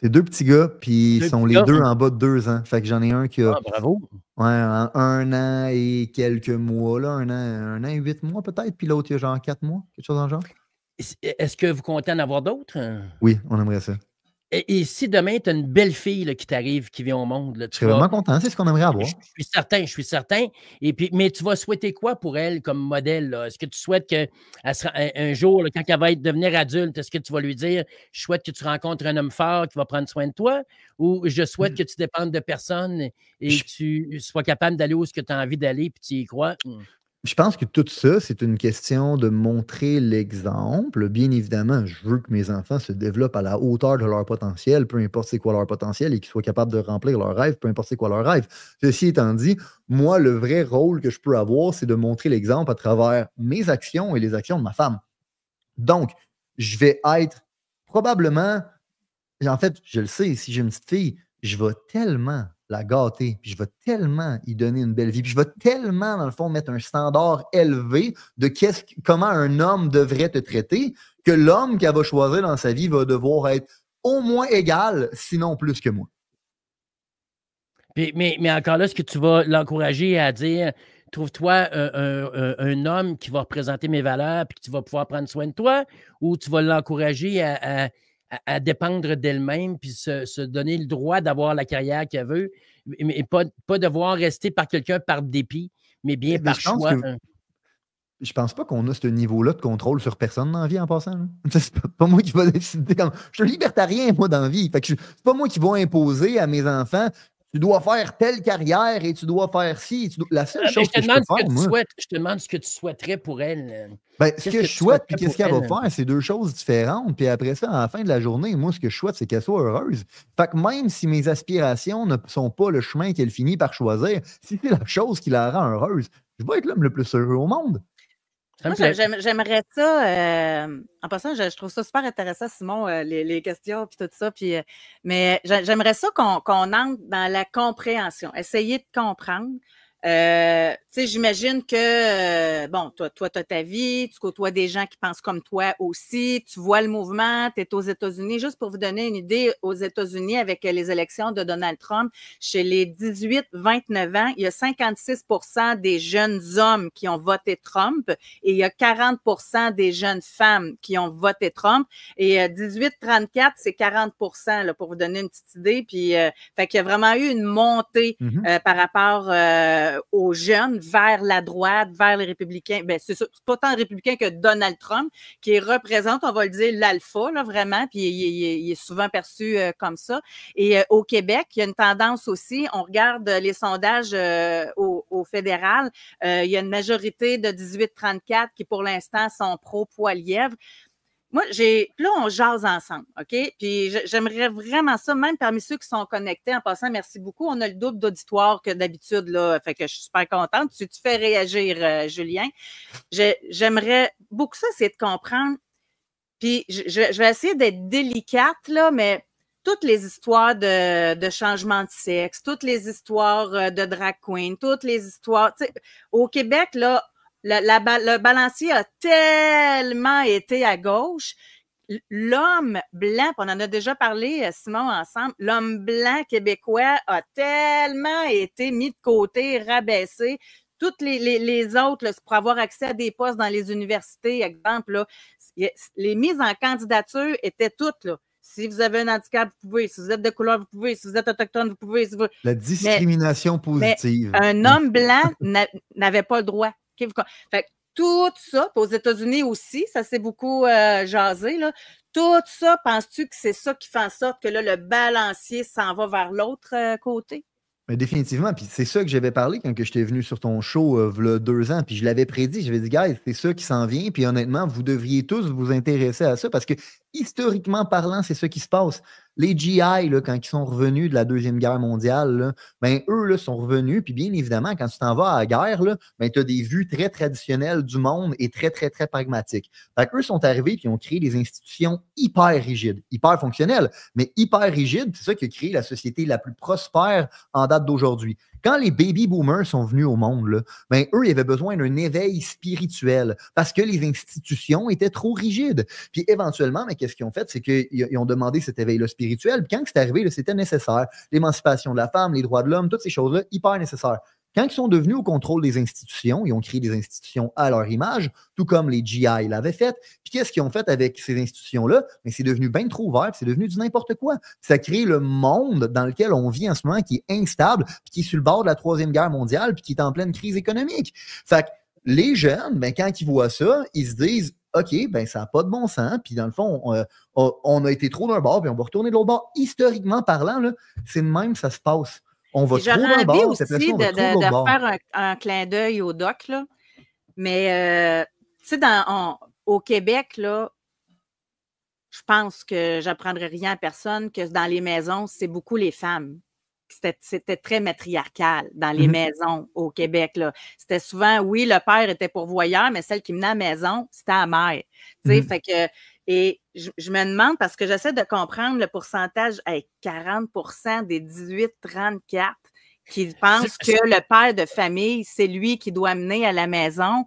S3: C'est 2 petits gars, puis ils sont les 2 en bas de 2 ans. Fait que j'en ai un qui a...
S2: Ah, bravo!
S3: Ouais, 1 an et quelques mois. Là, 1 an et 8 mois peut-être, puis l'autre, il y a genre 4 mois, quelque chose dans le genre.
S2: Est-ce que vous comptez en avoir d'autres?
S3: Oui, on aimerait ça.
S2: Et si demain, tu as une belle fille là, qui t'arrive, qui vient au monde, là,
S3: je serais vraiment content, c'est ce qu'on aimerait avoir.
S2: Je suis certain. Et puis, mais tu vas souhaiter quoi pour elle comme modèle? Est-ce que tu souhaites qu'un jour, là, quand elle va devenir adulte, est-ce que tu vas lui dire, je souhaite que tu rencontres un homme fort qui va prendre soin de toi, ou je souhaite que tu dépendes de personne et que tu sois capable d'aller où tu as envie d'aller puis tu y crois?
S3: Je pense que tout ça, c'est une question de montrer l'exemple. Bien évidemment, je veux que mes enfants se développent à la hauteur de leur potentiel, peu importe c'est quoi leur potentiel, et qu'ils soient capables de remplir leurs rêves, peu importe c'est quoi leur rêve. Ceci étant dit, moi, le vrai rôle que je peux avoir, c'est de montrer l'exemple à travers mes actions et les actions de ma femme. Donc, je vais être probablement, en fait, je le sais, si j'ai une petite fille, je vais tellement la gâter, puis je vais tellement y donner une belle vie, puis je vais tellement, dans le fond, mettre un standard élevé de comment un homme devrait te traiter, que l'homme qu'elle va choisir dans sa vie va devoir être au moins égal, sinon plus que moi.
S2: Mais encore là, est-ce que tu vas l'encourager à dire, trouve-toi un homme qui va représenter mes valeurs puis que tu vas pouvoir prendre soin de toi, ou tu vas l'encourager à dépendre d'elle-même puis se donner le droit d'avoir la carrière qu'elle veut, mais pas devoir rester par quelqu'un par dépit, mais bien par choix.
S3: Je pense pas qu'on a ce niveau-là de contrôle sur personne dans la vie en passant. C'est pas moi qui vais décider. Je suis libertarien, moi, dans la vie. C'est pas moi qui vais imposer à mes enfants. Tu dois faire telle carrière et tu dois faire ci. La seule chose que je peux faire, moi...
S2: Je te demande ce que tu souhaiterais pour elle.
S3: Ben, ce que je souhaite, puis qu'est-ce qu'elle va faire, c'est deux choses différentes. Puis après ça, à la fin de la journée, moi, ce que je souhaite, c'est qu'elle soit heureuse. Fait que même si mes aspirations ne sont pas le chemin qu'elle finit par choisir, si c'est la chose qui la rend heureuse, je vais être l'homme le plus heureux au monde.
S1: Moi, j'aimerais ça. En passant, je trouve ça super intéressant, Simon, les questions puis tout ça. Mais j'aimerais ça qu'on entre dans la compréhension. Essayer de comprendre. Tu sais, j'imagine que, bon, toi, tu as ta vie, tu côtoies des gens qui pensent comme toi aussi, tu vois le mouvement, tu es aux États-Unis. Juste pour vous donner une idée, aux États-Unis, avec les élections de Donald Trump, chez les 18-29 ans, il y a 56% des jeunes hommes qui ont voté Trump et il y a 40% des jeunes femmes qui ont voté Trump. Et 18-34, c'est 40%, là, pour vous donner une petite idée. Puis, fait qu'il y a vraiment eu une montée par rapport aux jeunes vers la droite, vers les républicains. Ben, c'est pas tant républicain que Donald Trump, qui représente, on va le dire, l'alpha, là, vraiment, puis il est souvent perçu comme ça. Et au Québec, il y a une tendance aussi, on regarde les sondages au fédéral, il y a une majorité de 18-34 qui, pour l'instant, sont pro-Poilievre. Moi, là, on jase ensemble, OK? Puis j'aimerais vraiment ça, même parmi ceux qui sont connectés. En passant, merci beaucoup. On a le double d'auditoire que d'habitude, là. Fait que je suis super contente. Tu fais réagir, Julien. J'aimerais beaucoup ça, c'est de comprendre. Puis je vais essayer d'être délicate, là, mais toutes les histoires de changement de sexe, toutes les histoires de drag queen, toutes les histoires... Tu sais, au Québec, là, le balancier a tellement été à gauche. L'homme blanc, on en a déjà parlé, Simon, ensemble, l'homme blanc québécois a tellement été mis de côté, rabaissé. Toutes les autres, là, pour avoir accès à des postes dans les universités, exemple, là, les mises en candidature étaient toutes, là. Si vous avez un handicap, vous pouvez. Si vous êtes de couleur, vous pouvez. Si vous êtes autochtone, vous pouvez.
S3: La discrimination positive.
S1: Mais un homme blanc n'avait pas le droit. Fait que tout ça, aux États-Unis aussi, ça s'est beaucoup jasé, là. Tout ça, penses-tu que c'est ça qui fait en sorte que là, le balancier s'en va vers l'autre côté?
S3: Mais définitivement, puis c'est ça que j'avais parlé quand j'étais venu sur ton show v'là 2 ans, puis je l'avais prédit, j'avais dit, guys, c'est ça qui s'en vient, puis honnêtement, vous devriez tous vous intéresser à ça, parce que historiquement parlant, c'est ça qui se passe. Les GI, là, quand ils sont revenus de la Deuxième Guerre mondiale, là, ben, eux là, sont revenus, puis bien évidemment, quand tu t'en vas à la guerre, ben, tu as des vues très traditionnelles du monde et très, très, très pragmatiques. Fait qu'eux sont arrivés puis ont créé des institutions hyper rigides, hyper fonctionnelles, mais hyper rigides, c'est ça qui a créé la société la plus prospère en date d'aujourd'hui. Quand les baby boomers sont venus au monde, là, ben, eux, ils avaient besoin d'un éveil spirituel parce que les institutions étaient trop rigides. Puis éventuellement, mais qu'est-ce qu'ils ont fait? C'est qu'ils ont demandé cet éveil-là spirituel. Puis quand c'est arrivé, là, c'était nécessaire. L'émancipation de la femme, les droits de l'homme, toutes ces choses-là, hyper nécessaires. Quand ils sont devenus au contrôle des institutions, ils ont créé des institutions à leur image, tout comme les GI l'avaient fait. Puis qu'est-ce qu'ils ont fait avec ces institutions-là? Mais c'est devenu bien trop ouvert, c'est devenu du n'importe quoi. Ça crée le monde dans lequel on vit en ce moment qui est instable, puis qui est sur le bord de la Troisième Guerre mondiale, puis qui est en pleine crise économique. Fait que les jeunes, ben, quand ils voient ça, ils se disent OK, ben ça n'a pas de bon sens. Puis dans le fond, on a été trop d'un bord, puis on va retourner de l'autre bord. Historiquement parlant, là, c'est de même ça se passe. On va trop d'un bord,
S1: aussi de faire un clin d'œil au doc, là. Mais, tu sais, au Québec, là, je pense que j'apprendrai rien à personne que dans les maisons, c'est beaucoup les femmes. C'était très matriarcal dans les maisons au Québec, là. C'était souvent, oui, le père était pourvoyeur, mais celle qui menait à la maison, c'était la mère. Tu sais, fait que... Et je me demande, parce que j'essaie de comprendre le pourcentage, 40% des 18-34 qui pensent que le père de famille, c'est lui qui doit mener à la maison.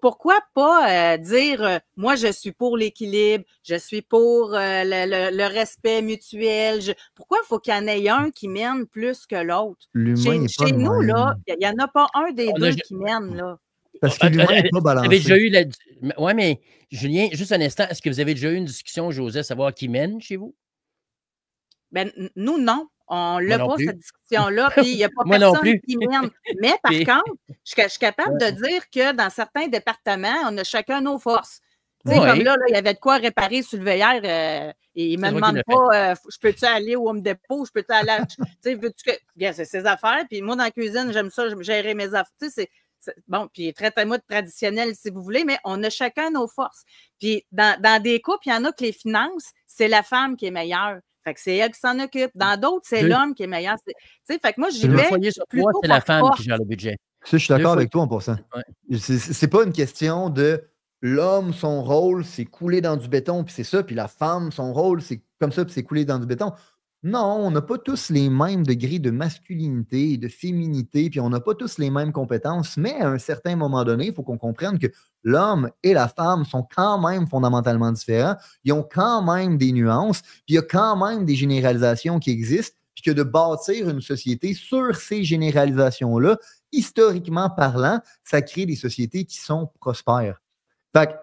S1: Pourquoi pas dire moi je suis pour l'équilibre, je suis pour le respect mutuel. Pourquoi il faut qu'il y en ait un qui mène plus que l'autre?
S3: L'humain n'est pas
S1: Chez
S3: le
S1: nous,
S3: même.
S1: là, il n'y en a pas un des
S2: On
S1: deux
S2: a-
S1: qui mène, là.
S3: Parce que l'humain n'est pas
S2: Vous avez déjà
S3: balancé.
S2: eu Oui, mais Julien, juste un instant, est-ce que vous avez déjà eu une discussion, José, savoir qui mène chez vous?
S1: Ben, nous, non. On
S2: Moi
S1: l'a
S2: non
S1: pas,
S2: plus.
S1: cette discussion-là, puis il n'y a pas
S2: Moi non
S1: personne
S2: plus.
S1: qui mène. Mais par
S2: Puis-
S1: contre, je suis capable de dire que dans certains départements, on a chacun nos forces. Tu sais,
S2: Ouais.
S1: comme là, il y avait de quoi réparer sur le verrière et il me
S2: C'est toi qui
S1: demande
S2: l'as
S1: pas je peux-tu aller au Home Depot, je peux-tu aller tu sais, veux-tu que. Regarde, c'est ses affaires, puis moi, dans la cuisine, j'aime ça, gérer mes affaires. Tu sais, bon, puis traitez-moi de traditionnel si vous voulez, mais on a chacun nos forces. Puis dans des couples, il y en a que les finances, c'est la femme qui est meilleure. Fait que c'est elle qui s'en occupe. Dans d'autres, c'est l'homme qui est meilleur. Tu sais, fait que moi, j'y
S2: Deux
S1: vais
S2: foyers sur
S1: plutôt
S2: trois, c'est la
S1: par
S2: femme
S1: force.
S2: qui gère le budget.
S3: Ça, je suis d'accord
S2: Deux
S3: avec toi en passant.
S2: Ouais.
S3: C'est pas une question de l'homme, son rôle, c'est couler dans du béton, puis c'est ça, puis la femme, son rôle, c'est comme ça, puis c'est couler dans du béton. Non, on n'a pas tous les mêmes degrés de masculinité et de féminité, puis on n'a pas tous les mêmes compétences, mais à un certain moment donné, il faut qu'on comprenne que l'homme et la femme sont quand même fondamentalement différents. Ils ont quand même des nuances, puis il y a quand même des généralisations qui existent, puis que de bâtir une société sur ces généralisations-là, historiquement parlant, ça crée des sociétés qui sont prospères. Fait que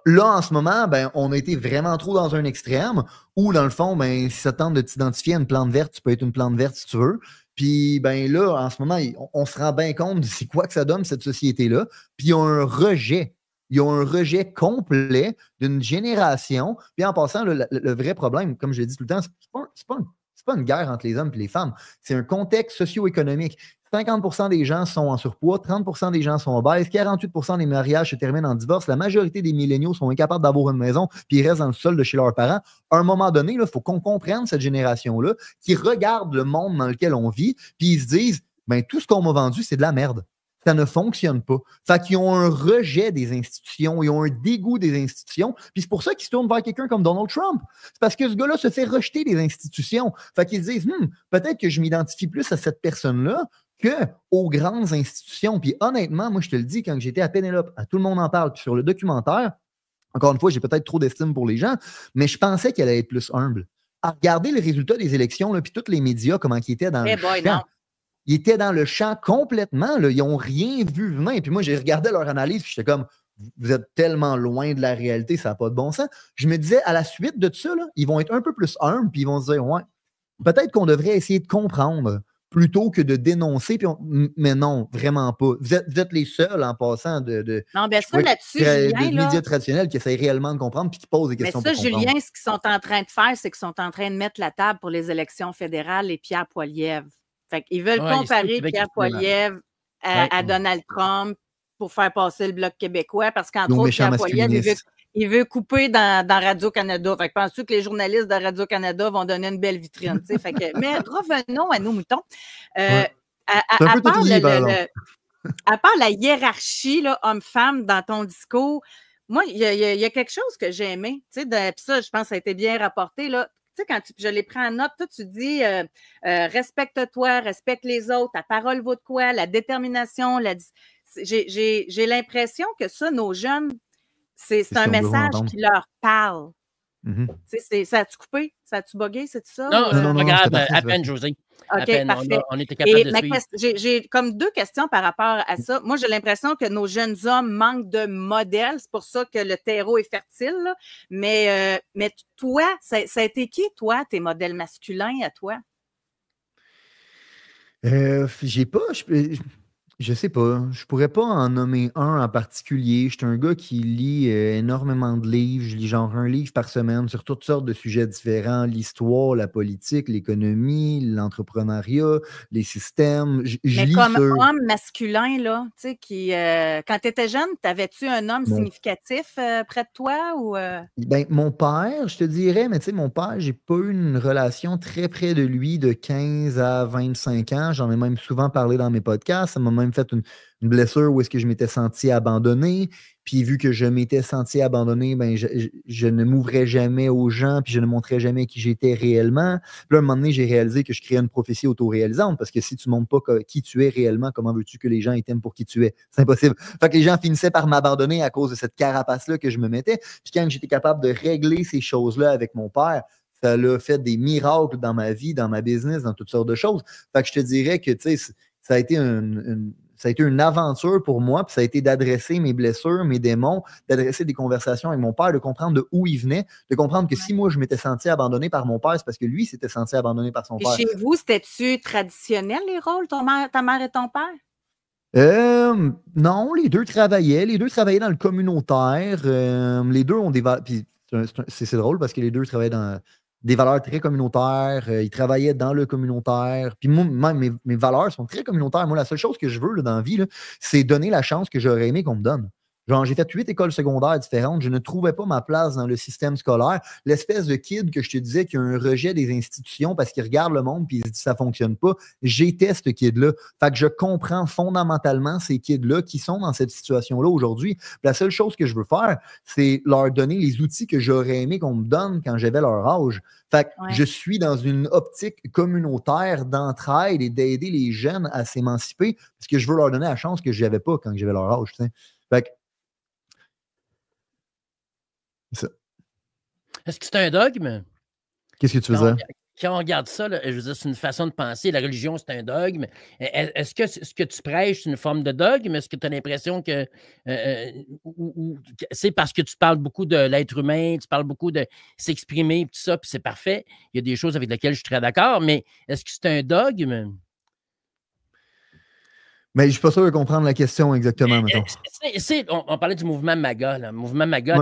S3: là, en ce moment, ben, on a été vraiment trop dans un extrême où, dans le fond, ben, si ça tente de t'identifier à une plante verte, tu peux être une plante verte si tu veux. Puis, ben là, en ce moment, on se rend bien compte de c'est quoi que ça donne, cette société-là. Puis, il y a un rejet. Il y a un rejet complet d'une génération. Puis, en passant, le vrai problème, comme je l'ai dit tout le temps, c'est pas une guerre entre les hommes et les femmes. C'est un contexte socio-économique. 50% des gens sont en surpoids, 30% des gens sont obèses, 48% des mariages se terminent en divorce, la majorité des milléniaux sont incapables d'avoir une maison, puis ils restent dans le sol de chez leurs parents. À un moment donné, il faut qu'on comprenne cette génération-là qui regarde le monde dans lequel on vit, puis ils se disent, ben, tout ce qu'on m'a vendu, c'est de la merde. Ça ne fonctionne pas. Fait qu'ils ont un rejet des institutions, ils ont un dégoût des institutions, puis c'est pour ça qu'ils se tournent vers quelqu'un comme Donald Trump. C'est parce que ce gars-là se fait rejeter des institutions. Fait qu'ils se disent, peut-être que je m'identifie plus à cette personne-là qu'aux grandes institutions. Puis honnêtement, moi, je te le dis, quand j'étais à Pénélope, tout le monde en parle, puis sur le documentaire, encore une fois, j'ai peut-être trop d'estime pour les gens, mais je pensais qu'elle allait être plus humble. À regarder les résultats des élections, là, puis tous les médias, comment ils étaient dans le champ.
S1: Non.
S3: Ils étaient dans le champ complètement. Là, ils n'ont rien vu venir. Puis moi, j'ai regardé leur analyse, puis j'étais comme, vous êtes tellement loin de la réalité, ça n'a pas de bon sens. Je me disais, à la suite de ça, là, ils vont être un peu plus humbles, puis ils vont se dire, ouais, peut-être qu'on devrait essayer de comprendre plutôt que de dénoncer. Puis mais non, vraiment pas. Vous êtes les seuls en passant
S1: non, bien ça, là-dessus, Julien,
S3: de médias traditionnels qui essayent réellement de comprendre puis qui posent des questions.
S1: Mais ça, Julien, ce qu'ils sont en train de faire, c'est qu'ils sont en train de mettre la table pour les élections fédérales et Pierre Poilievre. Fait qu'ils veulent comparer Pierre Poilievre à Donald Trump pour faire passer le Bloc québécois parce qu'entre autres, Pierre Poilievre, il veut couper dans Radio-Canada. Fait que penses-tu que les journalistes de Radio-Canada vont donner une belle vitrine? Fait que, mais revenons à nos moutons. À part la hiérarchie là, homme-femme dans ton discours, moi, il y a quelque chose que j'ai aimé. Puis ça, je pense que ça a été bien rapporté. Là. Tu sais, quand je les prends en note, toi, tu dis respecte-toi, respecte les autres, ta parole vaut de quoi, la détermination. J'ai l'impression que ça, nos jeunes, c'est un message qui leur parle. Ça a-tu coupé? Ça a-tu bugué? C'est ça?
S2: Non, regarde, à peine, José.
S1: OK, parfait.
S2: On était capable de suivre.
S1: J'ai comme deux questions par rapport à ça. Moi, j'ai l'impression que nos jeunes hommes manquent de modèles. C'est pour ça que le terreau est fertile. Là. Mais toi, ça a été qui, toi, tes modèles masculins à toi?
S3: J'ai pas... Je sais pas. Je pourrais pas en nommer un en particulier. Je suis un gars qui lit énormément de livres. Je lis genre un livre par semaine sur toutes sortes de sujets différents. L'histoire, la politique, l'économie, l'entrepreneuriat, les systèmes.
S1: Mais comme homme masculin, là, tu sais, qui quand tu étais jeune, t'avais-tu un homme significatif près de toi? Ou
S3: Ben, mon père, je te dirais, mais tu sais, mon père, j'ai pas eu une relation très près de lui de 15 à 25 ans. J'en ai même souvent parlé dans mes podcasts. Ça m'a même même fait une blessure où est-ce que je m'étais senti abandonné. Puis vu que je m'étais senti abandonné, ben, je ne m'ouvrais jamais aux gens, puis je ne montrais jamais qui j'étais réellement. Puis là, à un moment donné, j'ai réalisé que je créais une prophétie autoréalisante, parce que si tu ne montres pas qui tu es réellement, comment veux-tu que les gens t'aiment pour qui tu es? C'est impossible. Fait que les gens finissaient par m'abandonner à cause de cette carapace-là que je me mettais. Puis quand j'étais capable de régler ces choses-là avec mon père, ça l'a fait des miracles dans ma vie, dans ma business, dans toutes sortes de choses. Fait que je te dirais que, tu sais, ça a été une aventure pour moi, puis ça a été d'adresser mes blessures, mes démons, d'adresser des conversations avec mon père, de comprendre de où il venait, de comprendre que si moi, je m'étais senti abandonné par mon père, c'est parce que lui s'était senti abandonné par son
S1: Et
S3: père.
S1: chez vous, c'était-tu traditionnel, les rôles, ta mère et ton père?
S3: Non, les deux travaillaient dans le communautaire. Les deux ont des valeurs. Puis c'est drôle parce que les deux travaillaient dans des valeurs très communautaires. Ils travaillaient dans le communautaire. Puis moi, même mes valeurs sont très communautaires. Moi, la seule chose que je veux là, dans la vie, là, c'est donner la chance que j'aurais aimé qu'on me donne. Genre, j'ai fait 8 écoles secondaires différentes. Je ne trouvais pas ma place dans le système scolaire. L'espèce de kid que je te disais qui a un rejet des institutions parce qu'il regarde le monde et il se dit ça ne fonctionne pas, j'étais ce kid-là. Fait que je comprends fondamentalement ces kids-là qui sont dans cette situation-là aujourd'hui. La seule chose que je veux faire, c'est leur donner les outils que j'aurais aimé qu'on me donne quand j'avais leur âge. Fait que je suis dans une optique communautaire d'entraide et d'aider les jeunes à s'émanciper parce que je veux leur donner la chance que je n'avais pas quand j'avais leur âge. T'sais. Fait que ça.
S2: Est-ce que c'est un dogme?
S3: Qu'est-ce que tu veux dire?
S2: Quand on regarde ça, là, je veux dire, c'est une façon de penser. La religion, c'est un dogme. Est-ce que ce que tu prêches, c'est une forme de dogme? Est-ce que tu as l'impression que c'est parce que tu parles beaucoup de l'être humain, tu parles beaucoup de s'exprimer, tout ça, puis c'est parfait. Il y a des choses avec lesquelles je suis très d'accord, mais est-ce que c'est un dogme?
S3: Mais je ne suis pas sûr de comprendre la question exactement, mettons.
S2: On parlait du mouvement MAGA. Là. Le mouvement MAGA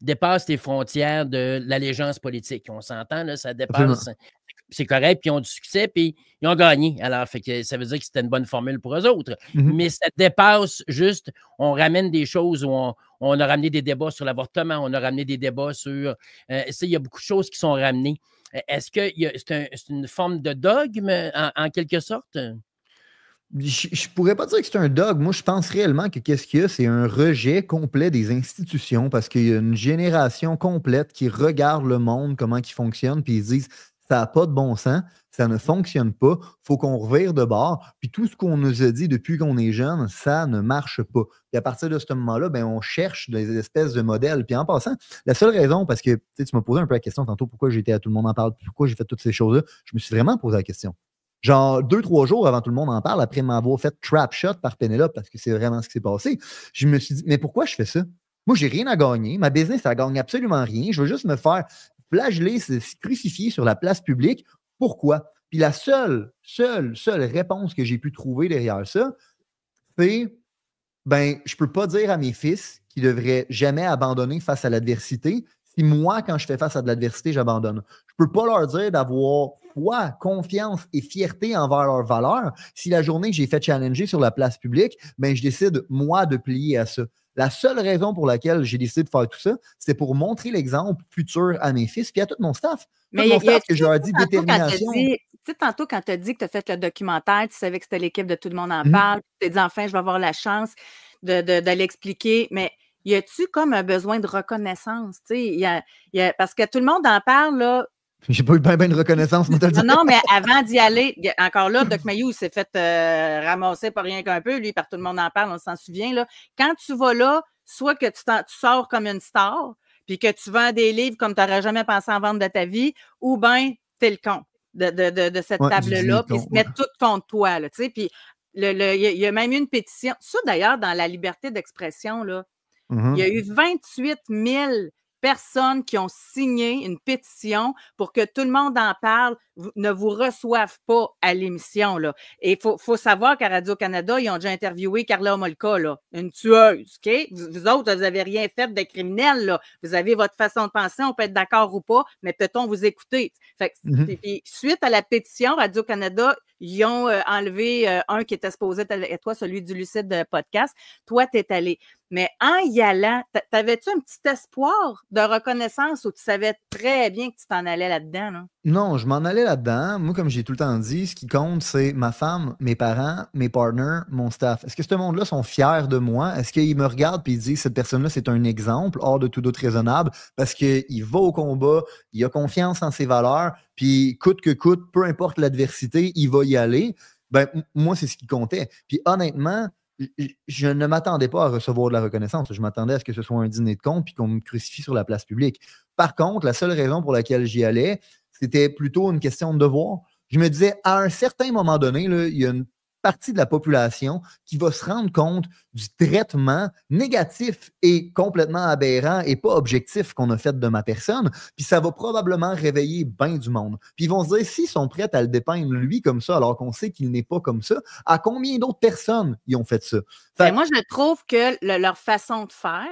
S2: dépasse les frontières de l'allégeance politique. On s'entend, là, ça dépasse. C'est correct, puis ils ont du succès, puis ils ont gagné. Alors, fait que ça veut dire que c'était une bonne formule pour eux autres. Mais ça dépasse juste, on ramène des choses où on a ramené des débats sur l'avortement, on a ramené des débats sur... il y a beaucoup de choses qui sont ramenées. Est-ce que c'est une forme de dogme, en quelque sorte?
S3: Je ne pourrais pas dire que c'est un dogme. Moi, je pense réellement que qu'est-ce qu'il y a, c'est un rejet complet des institutions parce qu'il y a une génération complète qui regarde le monde, comment il fonctionne, puis ils disent ça n'a pas de bon sens, ça ne fonctionne pas, il faut qu'on revire de bord. Puis tout ce qu'on nous a dit depuis qu'on est jeune, ça ne marche pas. Puis à partir de ce moment-là, ben, on cherche des espèces de modèles. Puis en passant, la seule raison, parce que tu m'as posé un peu la question tantôt, pourquoi j'étais à Tout le monde en parle, pourquoi j'ai fait toutes ces choses-là, je me suis vraiment posé la question. Genre 2-3 jours avant Tout le monde en parle, après m'avoir fait trap shot par Pénélope, parce que c'est vraiment ce qui s'est passé, je me suis dit, mais pourquoi je fais ça? Moi, j'ai rien à gagner. Ma business, ça gagne absolument rien. Je veux juste me faire flageller, se crucifier sur la place publique. Pourquoi? Puis la seule réponse que j'ai pu trouver derrière ça, c'est, ben, je peux pas dire à mes fils qu'ils devraient jamais abandonner face à l'adversité. Si moi, quand je fais face à de l'adversité, j'abandonne. Je ne peux pas leur dire d'avoir foi, confiance et fierté envers leurs valeurs. Si la journée que j'ai fait challenger sur la place publique, ben, je décide, moi, de plier à ça. La seule raison pour laquelle j'ai décidé de faire tout ça, c'est pour montrer l'exemple futur à mes fils et à tout mon staff.
S1: Mais
S3: mon staff que je leur ai dit détermination.
S1: Tu sais, tantôt, quand tu as dit que tu as fait le documentaire, tu savais que c'était l'équipe de Tout le monde en parle, tu t'es dit, enfin, je vais avoir la chance de l'expliquer, mais y a-tu comme un besoin de reconnaissance? Parce que Tout le monde en parle, là.
S3: J'ai pas eu bien de reconnaissance, moi,
S1: Non, mais avant d'y aller, encore là, Doc Mayou s'est fait ramasser pas rien qu'un peu, lui, par Tout le monde en parle, on s'en souvient, là. Quand tu vas là, soit que tu sors comme une star, puis que tu vends des livres comme tu n'aurais jamais pensé en vendre de ta vie, ou bien tu es le con de cette table-là, puis ils se mettent tout contre toi, là, tu sais, puis il y a même eu une pétition. Ça, d'ailleurs, dans la liberté d'expression, là, il y a eu 28 000 personnes qui ont signé une pétition pour que Tout le monde en parle, ne vous reçoive pas à l'émission, là. Et il faut savoir qu'à Radio-Canada, ils ont déjà interviewé Carla Homolka, là, une tueuse, OK? Vous autres, vous n'avez rien fait de criminel, là. Vous avez votre façon de penser, on peut être d'accord ou pas, mais peut-on vous écouter? Fait que, puis, suite à la pétition, Radio-Canada, ils ont enlevé un qui était supposé être avec toi, celui du Lucide Podcast. Toi, tu es allé. Mais en y allant, t'avais-tu un petit espoir de reconnaissance ou tu savais très bien que tu t'en allais là-dedans? Là?
S3: Non, je m'en allais là-dedans. Moi, comme j'ai tout le temps dit, ce qui compte, c'est ma femme, mes parents, mes partners, mon staff. Est-ce que ce monde-là sont fiers de moi? Est-ce qu'ils me regardent et ils disent cette personne-là, c'est un exemple hors de tout doute raisonnable parce qu'il va au combat, il a confiance en ses valeurs, puis coûte que coûte, peu importe l'adversité, il va y aller. Ben, moi, c'est ce qui comptait. Puis honnêtement, je ne m'attendais pas à recevoir de la reconnaissance. Je m'attendais à ce que ce soit un dîner de con puis qu'on me crucifie sur la place publique. Par contre, la seule raison pour laquelle j'y allais, c'était plutôt une question de devoir. Je me disais, à un certain moment donné, là, il y a une partie de la population qui va se rendre compte du traitement négatif et complètement aberrant et pas objectif qu'on a fait de ma personne, puis ça va probablement réveiller bien du monde. Puis ils vont se dire, s'ils sont prêts à le dépeindre lui comme ça, alors qu'on sait qu'il n'est pas comme ça, à combien d'autres personnes ils ont fait ça?
S1: Ben, moi, je trouve que leur façon de faire,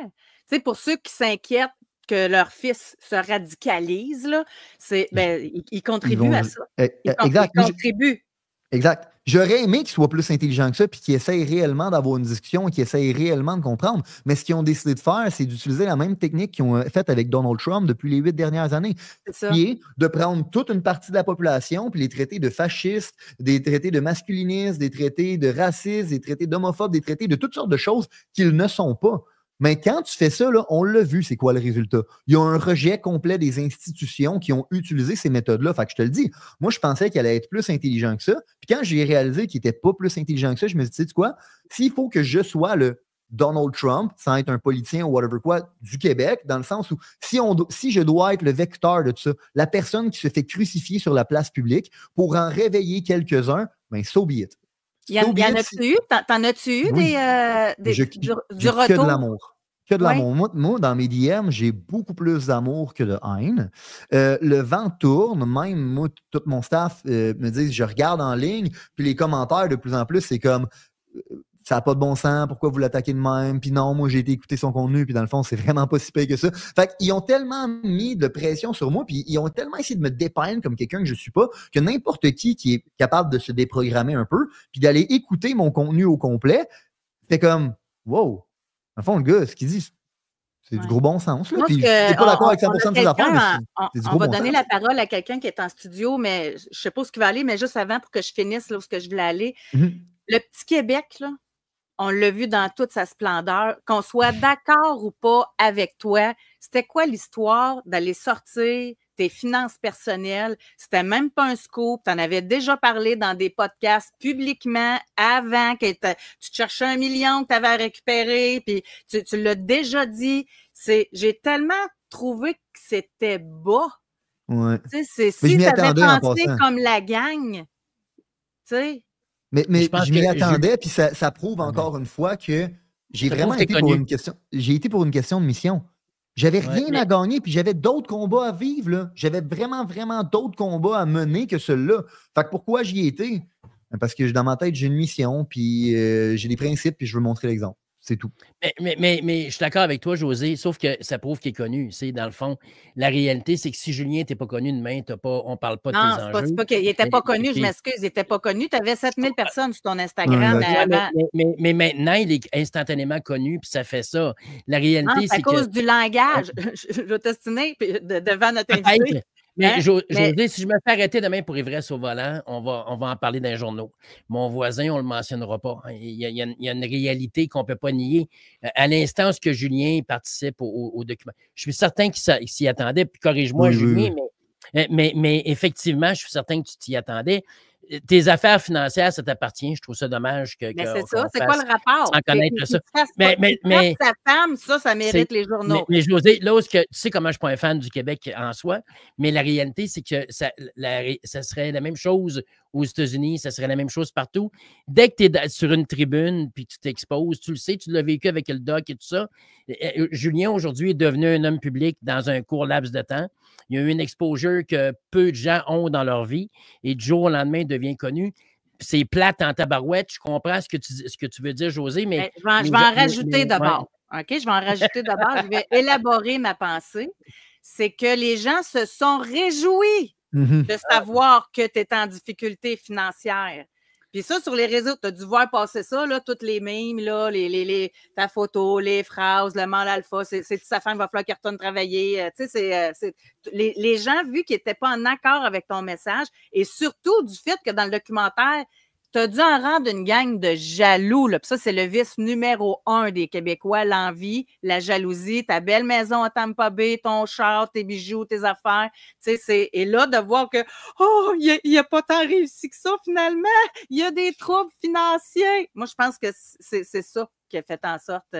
S1: tu sais, pour ceux qui s'inquiètent que leur fils se radicalise, là, ils contribuent à ça.
S3: Exact.
S1: Ils contribuent.
S3: Exact. J'aurais aimé qu'ils soient plus intelligents que ça puis qu'ils essayent réellement d'avoir une discussion et qu'ils essayent réellement de comprendre. Mais ce qu'ils ont décidé de faire, c'est d'utiliser la même technique qu'ils ont faite avec Donald Trump depuis les 8 dernières années.
S1: C'est ça.
S3: Qui est de prendre toute une partie de la population puis les traiter de fascistes, des traités de masculinistes, des traités de racistes, des traités d'homophobes, des traités de toutes sortes de choses qu'ils ne sont pas. Mais quand tu fais ça, là, on l'a vu, c'est quoi le résultat? Il y a un rejet complet des institutions qui ont utilisé ces méthodes-là. Fait que je te le dis, moi, je pensais qu'il allait être plus intelligent que ça. Puis quand j'ai réalisé qu'il n'était pas plus intelligent que ça, je me suis dit, tu sais quoi? S'il faut que je sois le Donald Trump, sans être un politicien ou whatever quoi, du Québec, dans le sens où si je dois être le vecteur de tout ça, la personne qui se fait crucifier sur la place publique pour en réveiller quelques-uns, ben so be it.
S1: Y en as-tu eu? T'en as-tu eu
S3: Oui.
S1: du retour?
S3: Que de l'amour. Que de
S1: Ouais.
S3: l'amour. Moi, dans mes DM, j'ai beaucoup plus d'amour que de haine. Le vent tourne. Même moi, tout mon staff me dit, je regarde en ligne, puis les commentaires, de plus en plus, c'est comme ça n'a pas de bon sens, pourquoi vous l'attaquez de même? Puis non, moi, j'ai été écouter son contenu, puis dans le fond, c'est vraiment pas si pire que ça. Fait qu'ils ont tellement mis de pression sur moi, puis ils ont tellement essayé de me dépeindre comme quelqu'un que je suis pas, que n'importe qui est capable de se déprogrammer un peu, puis d'aller écouter mon contenu au complet, fait comme, wow, dans le fond, le gars, ce qu'il dit, c'est du gros bon sens. Là. Puis, je suis pas d'accord avec 100% de ses affaires, mais c'est du gros bon sens.
S1: On va donner la parole à quelqu'un qui est en studio, mais je ne sais pas où il va aller, mais juste avant, pour que je finisse là où je voulais aller. Le petit Québec, là, on l'a vu dans toute sa splendeur. Qu'on soit d'accord ou pas avec toi, c'était quoi l'histoire d'aller sortir tes finances personnelles? C'était même pas un scoop. Tu en avais déjà parlé dans des podcasts publiquement avant que tu te cherchais 1 million que tu avais à récupérer, puis tu l'as déjà dit. J'ai tellement trouvé que c'était bas.
S3: Ouais.
S1: Si tu avais pensé comme la gang, tu sais.
S3: Mais je m'y attendais, puis ça prouve encore une fois que j'ai vraiment été pour une question. J'ai été pour une question de mission. J'avais rien à gagner, puis j'avais d'autres combats à vivre. Là. J'avais vraiment, vraiment d'autres combats à mener que ceux-là. Fait que pourquoi j'y étais? Parce que dans ma tête, j'ai une mission, puis j'ai des principes, puis je veux montrer l'exemple. C'est tout.
S2: Mais je suis d'accord avec toi, José, sauf que ça prouve qu'il est connu. Dans le fond, la réalité, c'est que si Julien n'était pas connu demain, on ne parle pas de tes enjeux. Non,
S1: c'est pas qu'il n'était pas connu, je m'excuse, il n'était pas connu. Tu avais 7000 personnes sur ton Instagram avant.
S2: Mais maintenant, il est instantanément connu, puis ça fait ça. La réalité, c'est que...
S1: à cause du langage. Je vais t'estimer devant notre invité.
S2: Mais José, si je me fais arrêter demain pour ivresse au volant, on va en parler dans les journaux. Mon voisin, on ne le mentionnera pas. Il y a une réalité qu'on ne peut pas nier. À l'instant où Julien participe au document, je suis certain qu'il s'y attendait. Puis corrige-moi, Julien, mais effectivement, je suis certain que tu t'y attendais. Tes affaires financières, ça t'appartient. Je trouve ça dommage que.
S1: Mais c'est ça, c'est quoi le rapport?
S2: Sans connaître ça.
S1: Mais sa femme, ça mérite les journaux.
S2: Mais José, là où tu sais comment je ne suis pas un fan du Québec en soi, mais la réalité, c'est que ça serait la même chose aux États-Unis, ça serait la même chose partout. Dès que tu es sur une tribune puis tu t'exposes, tu le sais, tu l'as vécu avec le doc et tout ça. Julien, aujourd'hui, est devenu un homme public dans un court laps de temps. Il y a eu une exposure que peu de gens ont dans leur vie et du jour au lendemain, il devient connu. C'est plate en tabarouette. Je comprends ce que tu veux dire, José, mais...
S1: je vais en rajouter d'abord. OK? Je vais en rajouter d'abord. Je vais élaborer ma pensée. C'est que les gens se sont réjouis de savoir que tu es en difficulté financière. Puis ça, sur les réseaux, tu as dû voir passer ça, là, toutes les mèmes, là, ta photo, les phrases, le mal alpha, c'est sa femme, il va falloir qu'elle retourne travailler. Tu sais, les gens, vu qu'ils n'étaient pas en accord avec ton message, et surtout du fait que dans le documentaire, tu as dû en rendre une gang de jaloux. Là. Puis ça, c'est le vice numéro 1 des Québécois, l'envie, la jalousie, ta belle maison à Tampa Bay, ton char, tes bijoux, tes affaires. Et là, de voir que, oh, il n'a pas tant réussi que ça finalement. Il y a des troubles financiers. Moi, je pense que c'est ça qui a fait en sorte...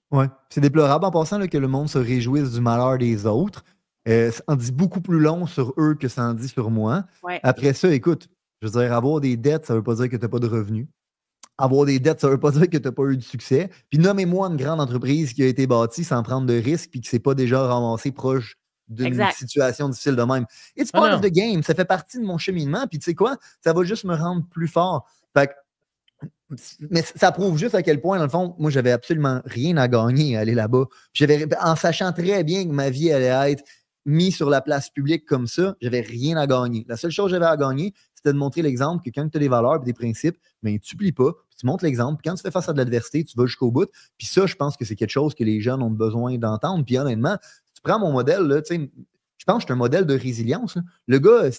S3: Oui, c'est déplorable en passant là, que le monde se réjouisse du malheur des autres. Ça en dit beaucoup plus long sur eux que ça en dit sur moi.
S1: Ouais.
S3: Après ça, écoute, je veux dire, avoir des dettes, ça ne veut pas dire que tu n'as pas de revenus. Avoir des dettes, ça ne veut pas dire que tu n'as pas eu de succès. Puis nommez-moi une grande entreprise qui a été bâtie sans prendre de risques puis qui ne s'est pas déjà ramassée proche d'une situation difficile de même. It's part of the game. Ça fait partie de mon cheminement. Puis tu sais quoi? Ça va juste me rendre plus fort. Fait que, mais ça prouve juste à quel point, dans le fond, moi, j'avais absolument rien à gagner à aller là-bas. En sachant très bien que ma vie allait être mise sur la place publique comme ça, j'avais rien à gagner. La seule chose que j'avais à gagner, c'était de montrer l'exemple que quand tu as des valeurs et des principes, ben, tu plies pas, tu montres l'exemple. Quand tu fais face à de l'adversité, tu vas jusqu'au bout. Puis ça, je pense que c'est quelque chose que les jeunes ont besoin d'entendre. Puis honnêtement, si tu prends mon modèle, là, je pense que je suis un modèle de résilience. Là. Le gars,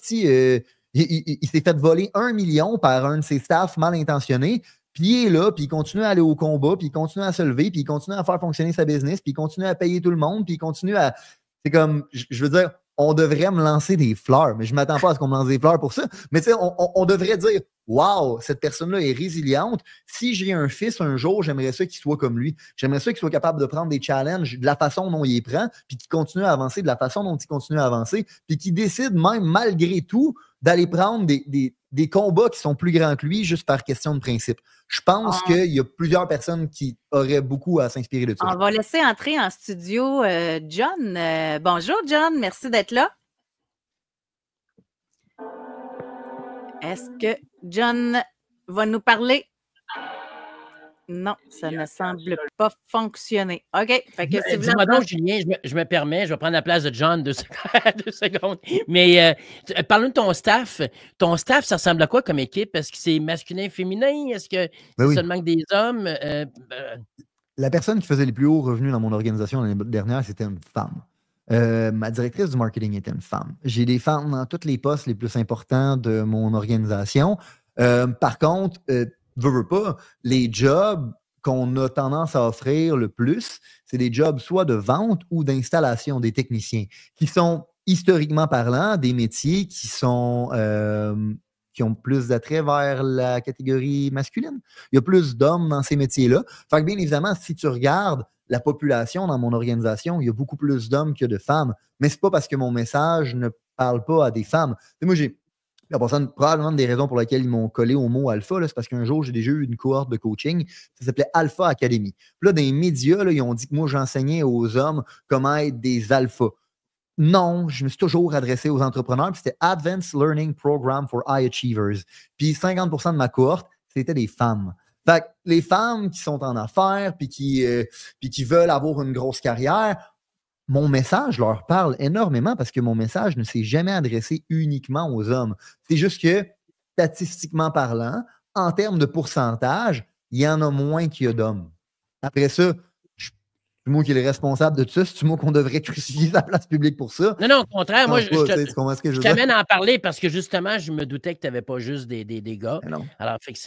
S3: il s'est fait voler 1 million par un de ses staffs mal intentionnés. Puis il est là, puis il continue à aller au combat, puis il continue à se lever, puis il continue à faire fonctionner sa business, puis il continue à payer tout le monde, puis il continue à... C'est comme, je veux dire, on devrait me lancer des fleurs, mais je ne m'attends pas à ce qu'on me lance des fleurs pour ça. Mais tu sais, on devrait dire, wow, cette personne-là est résiliente. Si j'ai un fils un jour, j'aimerais ça qu'il soit comme lui. J'aimerais ça qu'il soit capable de prendre des challenges de la façon dont il les prend, puis qu'il continue à avancer de la façon dont il continue à avancer, puis qu'il décide même, malgré tout, d'aller prendre des combats qui sont plus grands que lui juste par question de principe. Je pense qu'il y a plusieurs personnes qui auraient beaucoup à s'inspirer de ça.
S1: On va laisser entrer en studio John. Bonjour, John. Merci d'être là. Est-ce que John va nous parler? Non, ça ne semble pas fonctionner. OK. Fait que si
S2: Dis-moi donc, Julien, je me permets, je vais prendre la place de John 2 secondes. Mais parlons de ton staff. Ton staff, ça ressemble à quoi comme équipe? Est-ce que c'est masculin, féminin? Est-ce que c'est seulement que des hommes?
S3: La personne qui faisait les plus hauts revenus dans mon organisation l'année dernière, c'était une femme. Ma directrice du marketing était une femme. J'ai des femmes dans tous les postes les plus importants de mon organisation. Par contre, veux pas, les jobs qu'on a tendance à offrir le plus, c'est des jobs soit de vente ou d'installation des techniciens, qui sont historiquement parlant des métiers qui sont qui ont plus d'attrait vers la catégorie masculine. Il y a plus d'hommes dans ces métiers-là. Fait que bien évidemment, si tu regardes la population dans mon organisation, il y a beaucoup plus d'hommes que de femmes. Mais c'est pas parce que mon message ne parle pas à des femmes. T'sais, moi, j'ai probablement des raisons pour lesquelles ils m'ont collé au mot alpha, c'est parce qu'un jour, j'ai déjà eu une cohorte de coaching, ça s'appelait Alpha Academy. Puis là, dans les médias, là, ils ont dit que moi, j'enseignais aux hommes comment être des alphas. Non, je me suis toujours adressé aux entrepreneurs, puis c'était Advanced Learning Program for High Achievers. Puis 50% de ma cohorte, c'était des femmes. Fait que les femmes qui sont en affaires, puis qui veulent avoir une grosse carrière, mon message leur parle énormément parce que mon message ne s'est jamais adressé uniquement aux hommes. C'est juste que, statistiquement parlant, en termes de pourcentage, il y en a moins qu'il y a d'hommes. Après ça, c'est moi qui est le responsable de tout ça. C'est moi qu'on devrait crucifier la place publique pour ça.
S2: Non, au contraire, moi,
S3: je
S2: t'amène à en parler parce que justement, je me doutais que tu n'avais pas juste des gars. Alors, fait que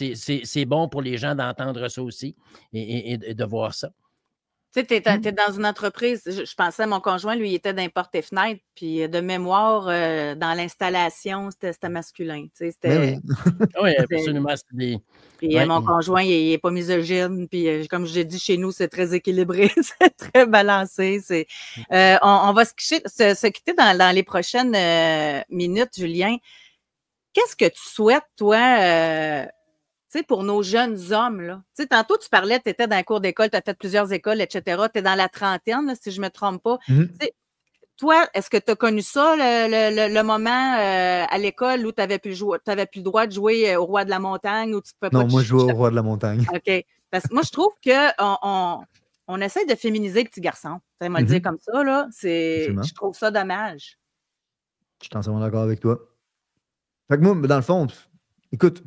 S2: c'est bon pour les gens d'entendre ça aussi et de voir ça.
S1: Tu sais, tu es dans une entreprise, je pensais à mon conjoint, lui, il était dans les portes et fenêtres, puis de mémoire, dans l'installation, c'était masculin. Tu sais,
S2: oui, absolument.
S1: Puis mon conjoint, il n'est pas misogyne, puis comme j'ai dit, chez nous, c'est très équilibré, c'est très balancé. On va se quitter dans les prochaines minutes, Julien. Qu'est-ce que tu souhaites, toi, tu sais, pour nos jeunes hommes, là. Tu sais, tantôt, tu parlais, tu étais dans un cours d'école, tu as fait plusieurs écoles, etc. Tu es dans la trentaine, là, si je ne me trompe pas. Mm-hmm. Toi, est-ce que tu as connu ça, le moment à l'école où tu n'avais plus le droit de jouer au Roi de la Montagne? Ou tu peux
S3: non, moi, je jouais au Roi de la Montagne.
S1: OK. Parce que moi, je trouve qu'on essaie de féminiser le petit garçon. Tu sais, moi le dire comme ça, là. Je trouve ça dommage.
S3: Je suis entièrement d'accord avec toi. Fait que moi, dans le fond, écoute,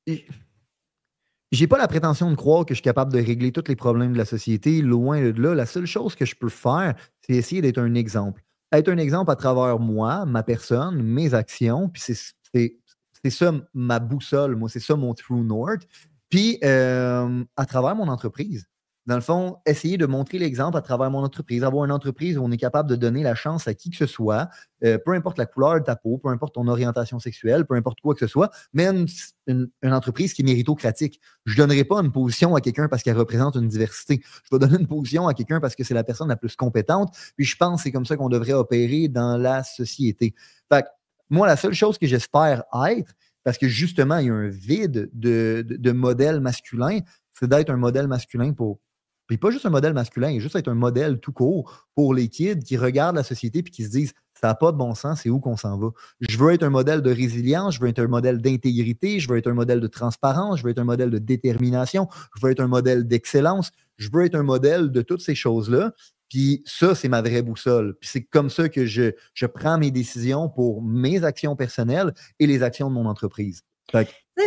S3: j'ai pas la prétention de croire que je suis capable de régler tous les problèmes de la société, loin de là. La seule chose que je peux faire, c'est essayer d'être un exemple. Être un exemple à travers moi, ma personne, mes actions, puis c'est ça ma boussole, moi, c'est ça mon true north. Puis à travers mon entreprise. Dans le fond, essayer de montrer l'exemple à travers mon entreprise, avoir une entreprise où on est capable de donner la chance à qui que ce soit, peu importe la couleur de ta peau, peu importe ton orientation sexuelle, peu importe quoi que ce soit, mais une entreprise qui est méritocratique. Je ne donnerai pas une position à quelqu'un parce qu'elle représente une diversité. Je vais donner une position à quelqu'un parce que c'est la personne la plus compétente. Puis je pense que c'est comme ça qu'on devrait opérer dans la société. Fait que moi, la seule chose que j'espère être, parce que justement, il y a un vide de modèle masculin, c'est d'être un modèle masculin pour. Puis pas juste un modèle masculin, juste être un modèle tout court pour les kids qui regardent la société et qui se disent ça n'a pas de bon sens, c'est où qu'on s'en va. Je veux être un modèle de résilience, je veux être un modèle d'intégrité, je veux être un modèle de transparence, je veux être un modèle de détermination, je veux être un modèle d'excellence, je veux être un modèle de toutes ces choses-là. Puis ça, c'est ma vraie boussole. Puis c'est comme ça que je prends mes décisions pour mes actions personnelles et les actions de mon entreprise.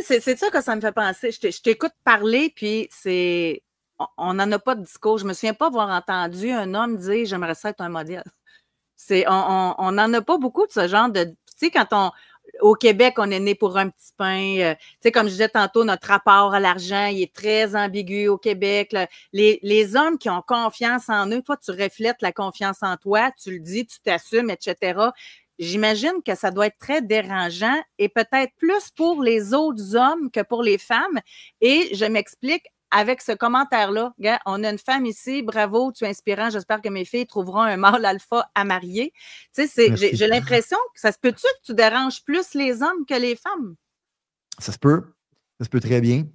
S1: C'est ça que ça me fait penser. Je t'écoute parler, puis c'est... On n'en a pas de discours. Je ne me souviens pas avoir entendu un homme dire « j'aimerais ça être un modèle ». On n'en a pas beaucoup de ce genre de... Tu sais, quand au Québec, on est né pour un petit pain. Tu sais, comme je disais tantôt, notre rapport à l'argent, il est très ambigu au Québec. Là. Les hommes qui ont confiance en eux, toi, tu reflètes la confiance en toi, tu le dis, tu t'assumes, etc. J'imagine que ça doit être très dérangeant et peut-être plus pour les autres hommes que pour les femmes. Et je m'explique, avec ce commentaire-là, on a une femme ici, bravo, tu es inspirant, j'espère que mes filles trouveront un mâle alpha à marier. Tu sais, j'ai l'impression que ça se peut-tu que tu déranges plus les hommes que les femmes?
S3: Ça se peut très bien.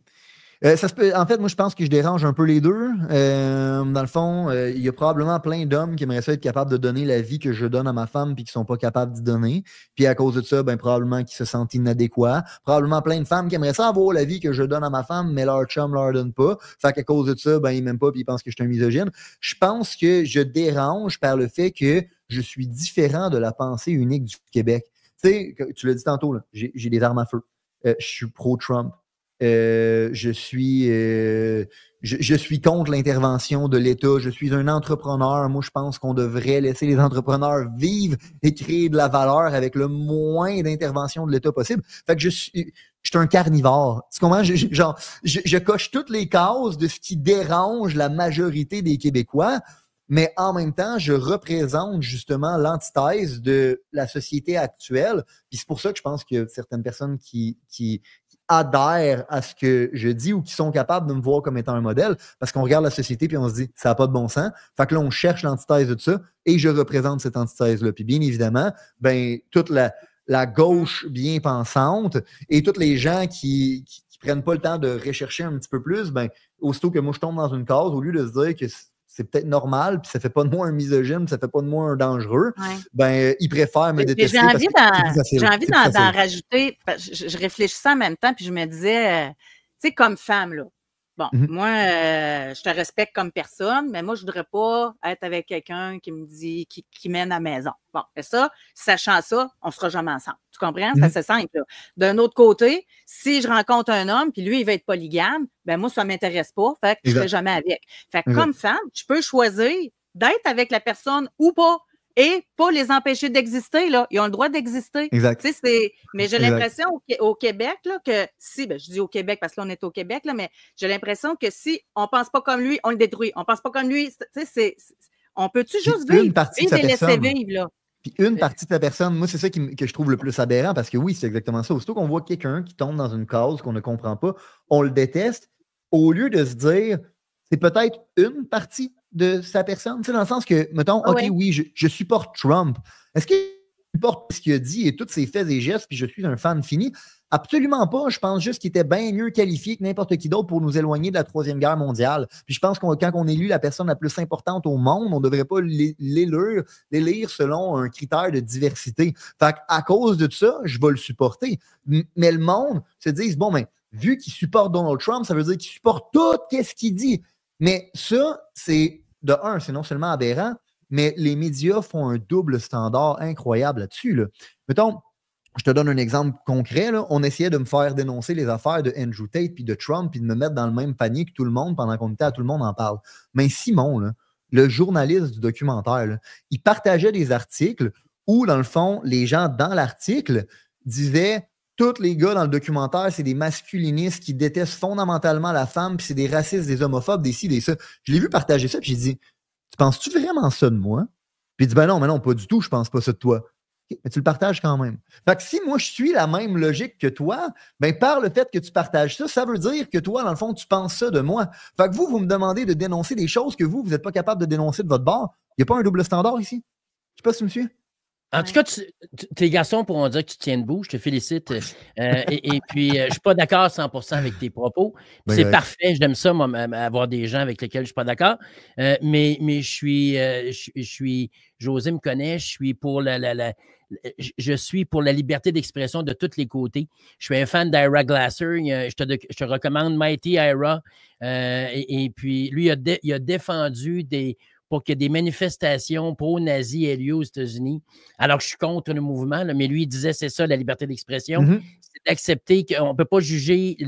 S3: En fait, moi, je pense que je dérange un peu les deux. Dans le fond, il y a probablement plein d'hommes qui aimeraient ça être capables de donner la vie que je donne à ma femme puis qui ne sont pas capables d'y donner. Puis à cause de ça, ben, probablement qu'ils se sentent inadéquats. Probablement plein de femmes qui aimeraient ça avoir la vie que je donne à ma femme, mais leur chum ne leur donne pas. Fait qu'à cause de ça, ben, ils m'aiment pas puis ils pensent que je suis un misogyne. Je pense que je dérange par le fait que je suis différent de la pensée unique du Québec. Tu sais, tu l'as dit tantôt, là, j'ai des armes à feu. Je suis pro-Trump. Je suis contre l'intervention de l'État. Je suis un entrepreneur. Moi, je pense qu'on devrait laisser les entrepreneurs vivre et créer de la valeur avec le moins d'intervention de l'État possible. Fait que je suis un carnivore. Tu comprends? Je coche toutes les cases de ce qui dérange la majorité des Québécois, mais en même temps, je représente justement l'antithèse de la société actuelle. Puis c'est pour ça que je pense qu'il y a certaines personnes qui adhèrent à ce que je dis ou qui sont capables de me voir comme étant un modèle parce qu'on regarde la société puis on se dit ça n'a pas de bon sens. Fait que là, on cherche l'antithèse de ça et je représente cette antithèse-là. Puis bien évidemment, ben, toute la gauche bien pensante et tous les gens qui prennent pas le temps de rechercher un petit peu plus, ben, aussitôt que moi je tombe dans une case, au lieu de se dire que c'est peut-être normal, puis ça fait pas de moi un misogyne, ça fait pas de moi un dangereux, ben, ils préfèrent me détester.
S1: J'ai envie d'en rajouter, je réfléchissais en même temps, puis je me disais, tu sais, comme femme, là, bon, moi, je te respecte comme personne, mais moi, je voudrais pas être avec quelqu'un qui me dit, qui mène à la maison. Bon, et ça, sachant ça, on sera jamais ensemble. Tu comprends? C'est assez simple, là. D'un autre côté, si je rencontre un homme, puis lui, il va être polygame, ben moi, ça m'intéresse pas, fait que je serai jamais avec. Fait que comme femme, je peux choisir d'être avec la personne ou pas. Et pas les empêcher d'exister, là. Ils ont le droit d'exister.
S3: Exact.
S1: Tu sais, mais j'ai l'impression au Québec, là, que si, ben, je dis au Québec parce que là, on est au Québec, là, mais j'ai l'impression que si on pense pas comme lui, on le détruit. On pense pas comme lui, tu sais, on peut-tu juste vivre et laisser vivre, là?
S3: Puis une partie de la personne, moi, c'est ça que je trouve le plus aberrant parce que oui, c'est exactement ça. Aussitôt qu'on voit quelqu'un qui tombe dans une cause qu'on ne comprend pas, on le déteste, au lieu de se dire, c'est peut-être une partie de sa personne, tu sais, dans le sens que, mettons, OK, oui, je supporte Trump. Est-ce que je supporte ce qu'il a dit et tous ses faits et gestes, puis je suis un fan fini? Absolument pas. Je pense juste qu'il était bien mieux qualifié que n'importe qui d'autre pour nous éloigner de la Troisième Guerre mondiale. Puis je pense que quand on élit la personne la plus importante au monde, on ne devrait pas l'élire selon un critère de diversité. Fait qu'à cause de ça, je vais le supporter. Mais le monde se dit, bon, ben, vu qu'il supporte Donald Trump, ça veut dire qu'il supporte tout ce qu'il dit. Mais ça, c'est non seulement aberrant, mais les médias font un double standard incroyable là-dessus. Là. Mettons, je te donne un exemple concret. Là. On essayait de me faire dénoncer les affaires de Andrew Tate puis de Trump puis de me mettre dans le même panier que tout le monde pendant qu'on était à Tout le monde en parle. Mais Simon, là, le journaliste du documentaire, là, il partageait des articles où, dans le fond, les gens dans l'article disaient tous les gars dans le documentaire, c'est des masculinistes qui détestent fondamentalement la femme, puis c'est des racistes, des homophobes, des ci, des ça. Je l'ai vu partager ça, puis j'ai dit, tu penses-tu vraiment ça de moi? Puis il dit, ben non, pas du tout, je pense pas ça de toi. Okay, mais tu le partages quand même. Fait que si moi je suis la même logique que toi, ben par le fait que tu partages ça, ça veut dire que toi, dans le fond, tu penses ça de moi. Fait que vous me demandez de dénoncer des choses que vous n'êtes pas capable de dénoncer de votre bord. Il n'y a pas un double standard ici? Je sais pas si tu me suis.
S2: En tout cas, tes garçons pourront dire que tu tiens debout. Je te félicite. Et puis, je ne suis pas d'accord 100% avec tes propos. C'est parfait. J'aime ça, moi, avoir des gens avec lesquels je ne suis pas d'accord. Mais je suis, José me connaît, je suis pour je suis pour la liberté d'expression de tous les côtés. Je suis un fan d'Ira Glasser. Je te recommande Mighty Ira. Et puis, lui, il a défendu pour que des manifestations pro-nazis aient lieu aux États-Unis. Alors que je suis contre le mouvement, là, mais lui, il disait c'est ça, la liberté d'expression. C'est d'accepter qu'on ne peut pas juger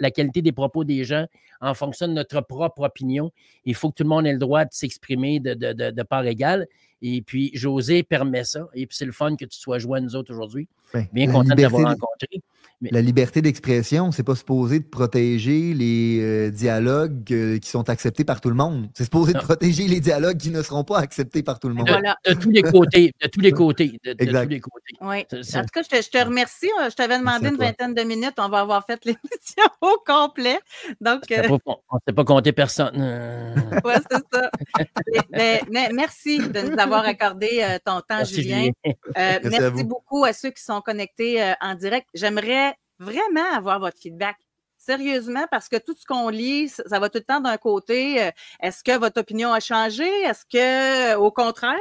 S2: la qualité des propos des gens en fonction de notre propre opinion. Il faut que tout le monde ait le droit de s'exprimer de part égale. Et puis, José permet ça. Et puis, c'est le fun que tu sois joint à nous autres aujourd'hui. Bien content de t'avoir rencontré.
S3: La liberté d'expression, c'est pas supposé de protéger les dialogues qui sont acceptés par tout le monde. C'est supposé de protéger les dialogues qui ne seront pas acceptés par tout le monde.
S2: De tous les côtés. De tous les côtés.
S1: Oui. En tout cas, je te remercie. Je t'avais demandé une vingtaine de minutes. On va avoir fait l'émission au complet. Donc,
S2: on ne s'est pas compté personne.
S1: Oui, c'est ça. Mais merci de nous avoir accordé ton temps,
S2: merci,
S1: Julien. Merci beaucoup à ceux qui sont connectés en direct. J'aimerais vraiment avoir votre feedback. Sérieusement, parce que tout ce qu'on lit, ça va tout le temps d'un côté. Est-ce que votre opinion a changé? Est-ce que, au contraire,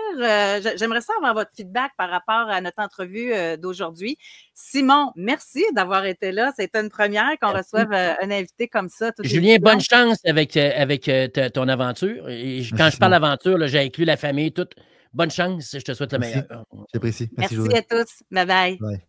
S1: j'aimerais ça avoir votre feedback par rapport à notre entrevue d'aujourd'hui. Simon, merci d'avoir été là. C'est une première qu'on reçoive un invité comme ça.
S2: Julien, bonne chance avec ton aventure. Et quand je parle aventure, j'ai inclus la famille, toute. Bonne chance. Je te souhaite le meilleur.
S3: J'apprécie.
S1: Merci à tous. Bye-bye.
S3: Bye.